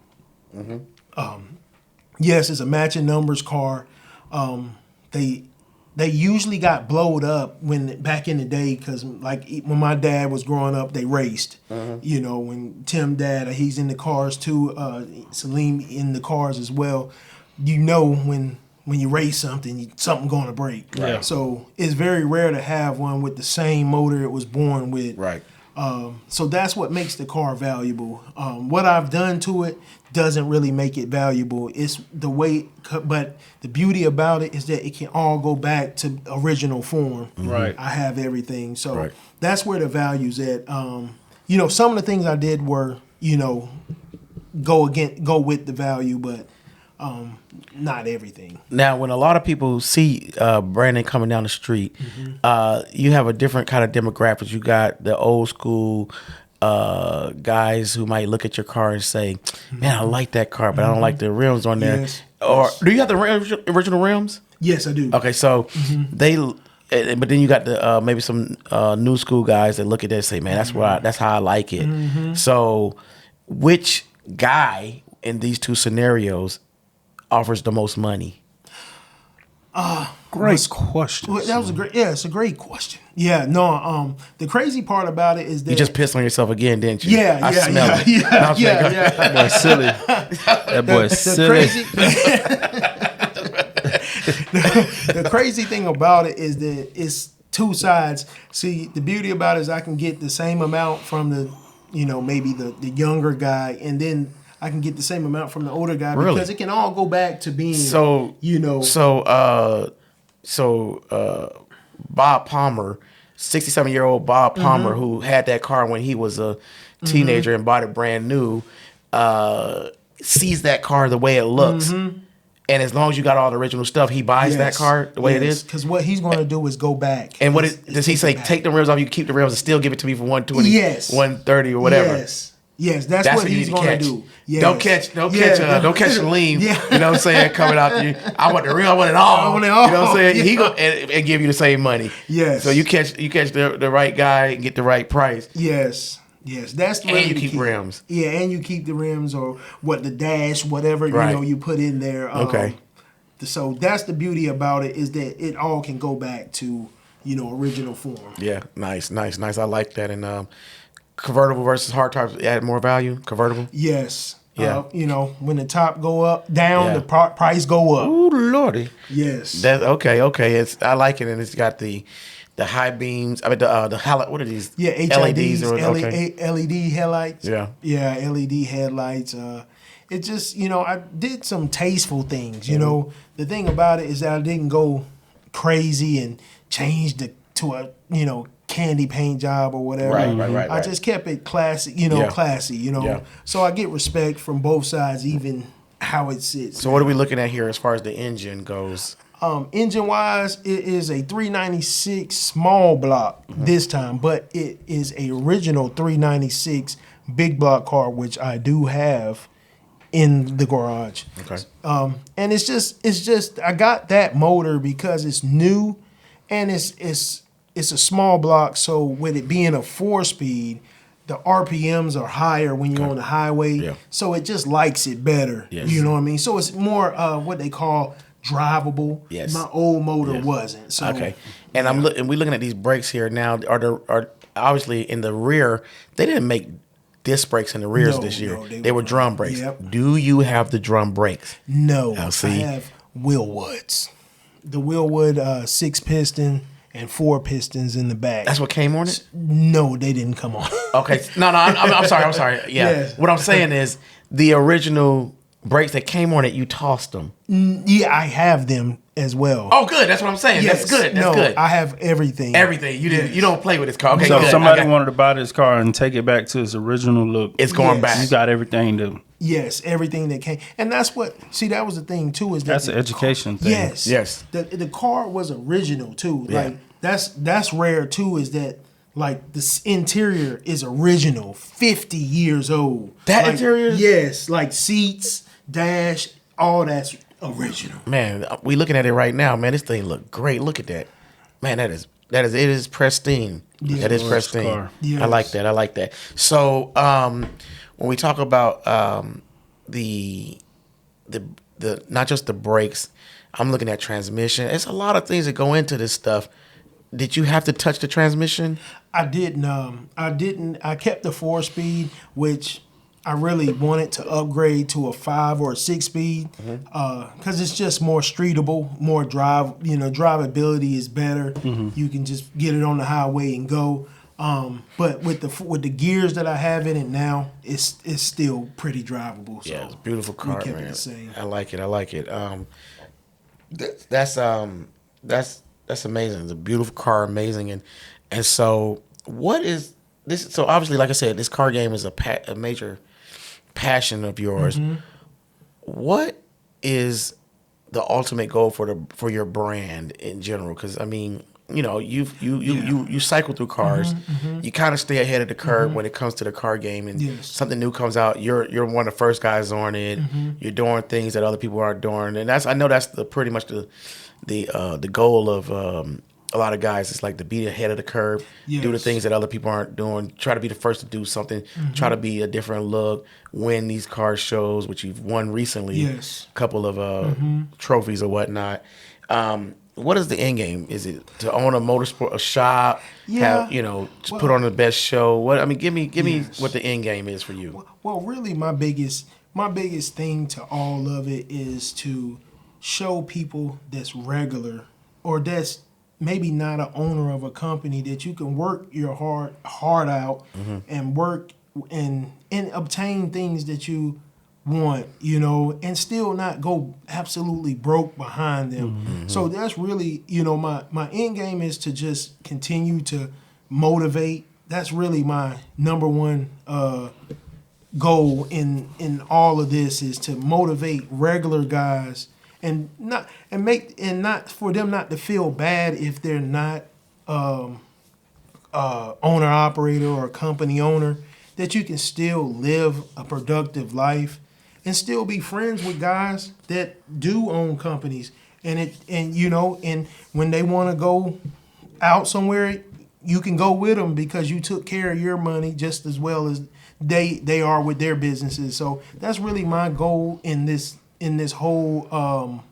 Yes, it's a matching numbers car. They usually got blowed up back in the day, because like when my dad was growing up, they raced. When Tim dad, he's in the cars too. Salim in the cars as well. When you race something going to break. Right. So it's very rare to have one with the same motor it was born with. Right. So that's what makes the car valuable. What I've done to it doesn't really make it valuable. It's the way, but the beauty about it is that it can all go back to original form. Right. I have everything. So Right. that's where the value's at. Some of the things I did were, go with the value, but not everything. Now, when a lot of people see Brandon coming down the street, you have a different kind of demographics. You got the old school guys who might look at your car and say, "Man, I like that car, but I don't like the rims on there." Yes. Or do you have the original rims? Yes, I do. Okay, so but then you got the maybe some new school guys that look at that and say, "Man, that's how I like it." So, which guy in these two scenarios offers the most money? Great question. Well, that was it's a great question. Yeah, no, the crazy part about it is that You just pissed on yourself again, didn't you? I smell it. yeah. That boy's silly. That boy's silly. The crazy thing about it is that it's two sides. See, the beauty about it is I can get the same amount from the, maybe the younger guy, and then I can get the same amount from the older guy, Really? because it can all go back to being Bob Palmer, 67-year-old Bob Palmer, who had that car when he was a teenager and bought it brand new, sees that car the way it looks. And as long as you got all the original stuff, he buys that car the way it is. Because what he's going to do is go back. And does he say, take the rims off, you can keep the rims and still give it to me for 120, Yes. 130 or whatever? Yes, that's what you he's need to going catch. to do. Yes. Don't catch Salim. Yeah. You know what I'm saying? Coming out to you. I want the real, I want it all. I want it all. You know what I'm saying? Yeah. He go and give you the same money. Yes. So you catch the right guy and get the right price. Yes, that's really And you the keep key. rims. Yeah, and you keep the rims or the dash, whatever Right. you put in there. Okay. So that's the beauty about it, is that it all can go back to original form. Yeah, nice. I like that. And convertible versus hard tops add more value. Convertible. Yes. Yeah. When the top go down, Yeah. the price go up. Ooh, lordy. Yes. That okay. I like it, and it's got the high beams. I mean what are these? Yeah, LEDs HIDs, or okay. LED headlights. Yeah. Yeah, LED headlights. It just, I did some tasteful things. The thing about it is that I didn't go crazy and change the to a candy paint job or whatever. Right. I just kept it classic, Yeah. classy, Yeah. So I get respect from both sides, even how it sits. So what are we looking at here as far as the engine goes? Engine wise, it is a 396 small block this time, but it is a original 396 big block car, which I do have in the garage. Okay. And it's just I got that motor because it's new, and it's a small block. So with it being a 4-speed, the RPMs are higher when you're on the highway. Yeah. So it just likes it better. Yes. You know what I mean? So it's more what they call drivable. Yes. My old motor Yes. wasn't. So Okay. And we're looking at these brakes here now. Are obviously in the rear? They didn't make disc brakes in the rears No, this year. no, they were drum brakes. Yep. Do you have the drum brakes? No, Now, I see. have Willwoods. The Willwood 6-piston and 4 pistons in the back. That's what came on it. No, they didn't come on. Okay. No. I'm sorry. I'm sorry. Yeah. Yes. What I'm saying is the original brakes that came on it. You tossed them. Yeah, I have them as well. Oh, good. That's what I'm saying. Yes. That's good. That's no, good. I have everything. Everything. You don't play with this car. Okay. So good. if somebody Okay. wanted to buy this car and take it back to its original look, It's going Yes. back. you got everything to. Yes, everything that came. And that's what, see, that was the thing too, is that That's an education thing. Yes. Yes. The car was original too. Yeah. Like that's rare too, is that like the interior is original, 50 years old. That Like, interior? Yes, like seats, dash, all that's original. Man, we looking at it right now. Man, this thing look great. Look at that. Man, it is pristine. Yeah. That is Glorious pristine. car. Yes. I like that. So when we talk about the not just the brakes, I'm looking at transmission. It's a lot of things that go into this stuff. Did you have to touch the transmission? I didn't. I kept the 4-speed, which I really wanted to upgrade to a 5 or a 6-speed, because it's just more streetable, more drive. Drivability is better. You can just get it on the highway and go. But with the gears that I have in it now, it's still pretty drivable. So Yeah, it's a beautiful car, kept it man. the same. I like it. That's amazing. It's a beautiful car, amazing, and so what is this? So obviously, like I said, this car game is a major passion of yours. What is the ultimate goal for your brand in general? Because I mean, you cycle through cars. You kind of stay ahead of the curve when it comes to the car game, and Yes. something new comes out, you're one of the first guys on it. You're doing things that other people aren't doing, and I know that's pretty much the goal of a lot of guys. Is like to be ahead of the curve, do the Yes. things that other people aren't doing, try to be the first to do something, try to be a different look, win these car shows, which you've won recently, Yes. a couple of trophies or whatnot. What is the end game? Is it to own a motorsport shop? Yeah. Have, to put on the best show? What I mean, give me Yes. what the end game is for you. Well, really, my biggest thing to all of it is to show people that's regular or that's maybe not an owner of a company that you can work your heart out and work and obtain things that you want, and still not go absolutely broke behind them. So that's really, my end game is to just continue to motivate. That's really my number one goal in all of this, is to motivate regular guys and not for them not to feel bad if they're not owner operator or company owner, that you can still live a productive life and still be friends with guys that do own companies, and when they want to go out somewhere, you can go with them because you took care of your money just as well as they are with their businesses. So that's really my goal in this whole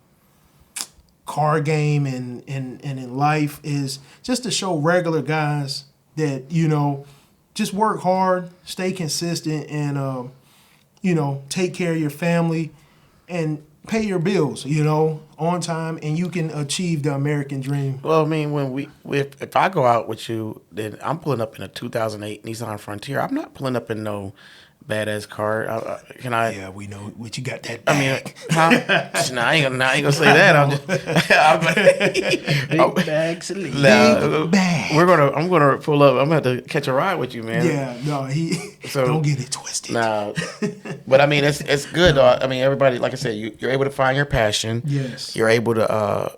car game and in life, is just to show regular guys that just work hard, stay consistent, and take care of your family and pay your bills on time, and you can achieve the American dream. Well, I mean, if I go out with you, then I'm pulling up in a 2008 Nissan Frontier. I'm not pulling up in no badass car. Can I? Yeah, we know what you got that. I mean, huh? No, I ain't gonna say that. I'm Big bag Salim. Nah, bag. I'm gonna pull up. I'm gonna have to catch a ride with you, man. Yeah, no, he So- don't get it twisted. Nah, but I mean, it's good. Though. I mean, everybody, like I said, you're able to find your passion. Yes. You're able to,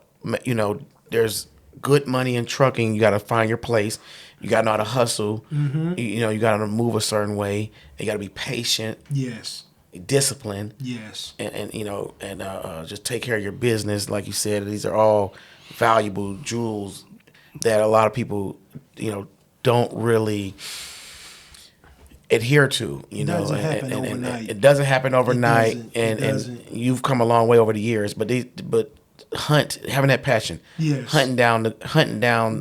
there's good money in trucking. You got to find your place. You got to know how to hustle. Mm-hmm. You got to move a certain way. You got to be patient, Yes. disciplined, Yes. and just take care of your business. Like you said, these are all valuable jewels that a lot of people, don't really adhere to. Doesn't happen overnight. It doesn't happen overnight, It and doesn't. you've come a long way over the years. But having that passion, Yes. hunting down The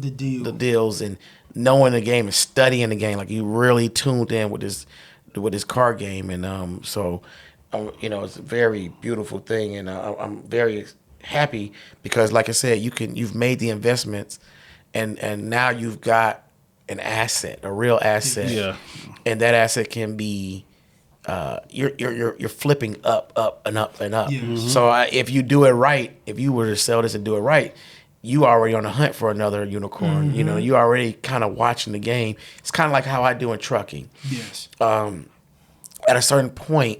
deal. the deals, and knowing the game and studying the game, like you really tuned in with this card game, and so it's a very beautiful thing, and I'm very happy because, like I said, you've made the investments, and now you've got an asset, a real asset, Yeah. and that asset can be. You're flipping up and up and up. Yes. Mhm. So if you do it right, if you were to sell this and do it right, you already on the hunt for another unicorn. Mm-hmm. You already kind of watching the game. It's kind of like how I do in trucking. Yes. At a certain point,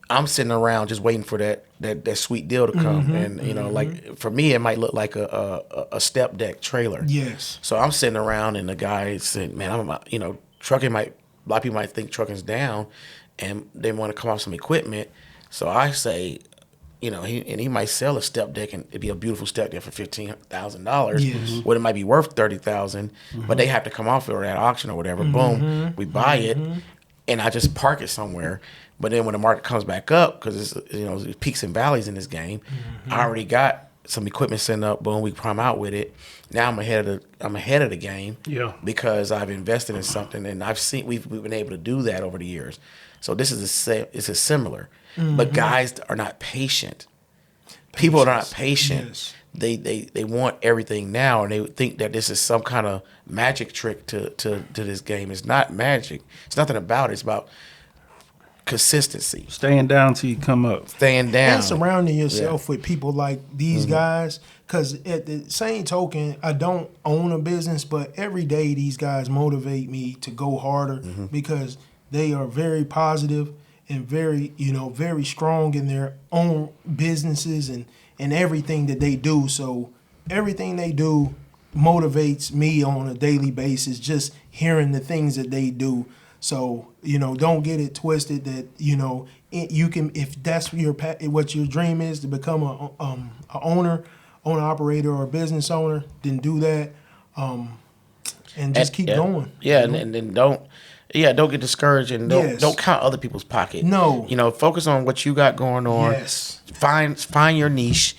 I'm sitting around just waiting for that sweet deal to come. Mm-hmm. And like for me, it might look like a step deck trailer. Yes. So I'm sitting around, and the guy said, "Man, trucking might. A lot of people might think trucking's down, and they want to come off some equipment." So I say, he might sell a step deck, and it'd be a beautiful step deck for $15,000. Yes. What it might be worth $30,000, but they have to come off it or at auction or whatever. Boom, we buy it, and I just park it somewhere. But then when the market comes back up, because there's peaks and valleys in this game, I already got some equipment set up. Boom, we prime out with it. Now I'm ahead of the game. Yeah. Because I've invested in something, and we've been able to do that over the years. So this is it's a similar, but guys are not patient. People are not patient. Yes. They want everything now, and they think that this is some kind of magic trick to this game. It's not magic. It's nothing about it. It's about consistency, Staying down till you come up. staying down, And surrounding yourself with people like these guys. Because at the same token, I don't own a business, but every day these guys motivate me to go harder because they are very positive and very, very strong in their own businesses and everything that they do. So everything they do motivates me on a daily basis, just hearing the things that they do. So, don't get it twisted that, you can, if that's what your dream is to become a owner operator or a business owner, then do that. And just keep going. Yeah, and then don't get discouraged, and don't count other people's pocket. No. Focus on what you got going on. Yes. Find your niche.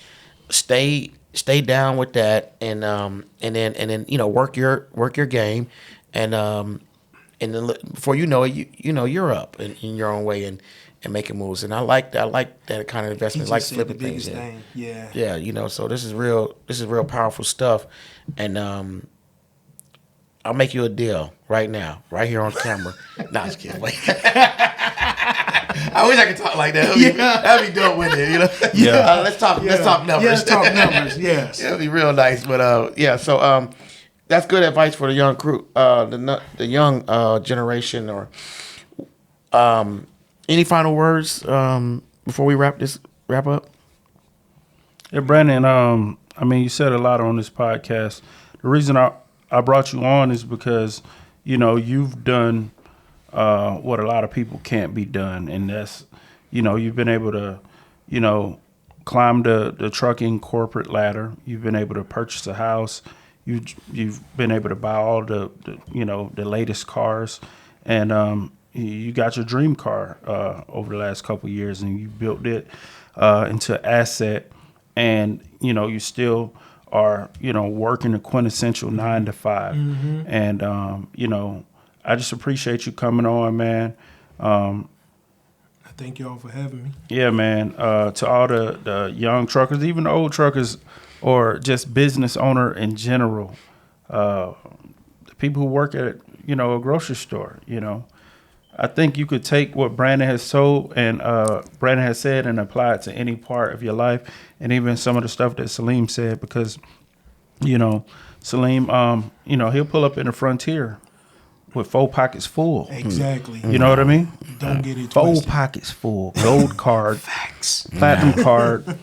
Stay down with that, and then work your game, and then before you know it, you're up in your own way and making moves. And I like that kind of investment, He like just said flipping the things. biggest thing. Yeah. Yeah, so this is real powerful stuff, and I'll make you a deal right now, right here on camera. Nah, just kidding. Wait. I wish I could talk like that. That'd be dope, wouldn't it? Yeah. Let's talk numbers. Yeah, let's talk numbers. Yes. It'll be real nice, but so that's good advice for the young crew, the young generation. Or any final words before we wrap up? Yeah, Brandon, you said a lot on this podcast. The reason I brought you on is because, you've done what a lot of people can't be done. And that's, you've been able to, climb the trucking corporate ladder. You've been able to purchase a house. You've been able to buy all the latest cars. And you got your dream car over the last couple of years, and you built it into an asset. And, you still are, working a quintessential 9 to 5. Mm-hmm. And, I just appreciate you coming on, man. I thank y'all for having me. Yeah, man. To all the young truckers, even the old truckers, or just business owner in general, the people who work at, a grocery store, I think you could take what Brandon has told and Brandon has said and apply it to any part of your life, and even some of the stuff that Salim said, because, you know, Salim, you know, he'll pull up in the Frontier with 4 pockets full. Exactly. You know what I mean? Don't get it 4 twisted. pockets full, gold card, Facts. platinum card.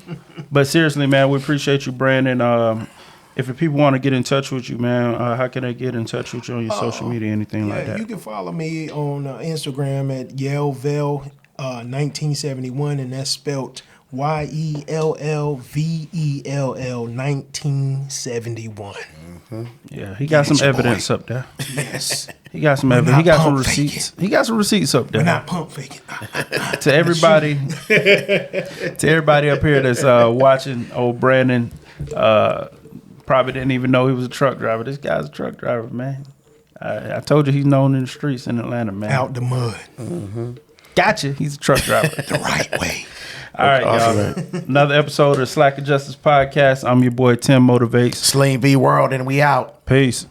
But seriously, man, we appreciate you, Brandon. If the people want to get in touch with you, man, how can they get in touch with you on your social media, anything like that? You can follow me on Instagram at Yellvell 1971, and that's spelled YELLVELL 1971. Yeah, he got some evidence up there. Yes. He got some We're evidence. He not got some pump faking. receipts. He got some receipts up there. We're not pump faking. To everybody, up here that's watching, old Brandon, probably didn't even know he was a truck driver. This guy's a truck driver, man. I told you he's known in the streets in Atlanta, man. Out the mud. Gotcha. He's a truck driver. The right way. All right, y'all. Another episode of Slacker Justice Podcast. I'm your boy Tim Motivates. Sling V World, and we out. Peace.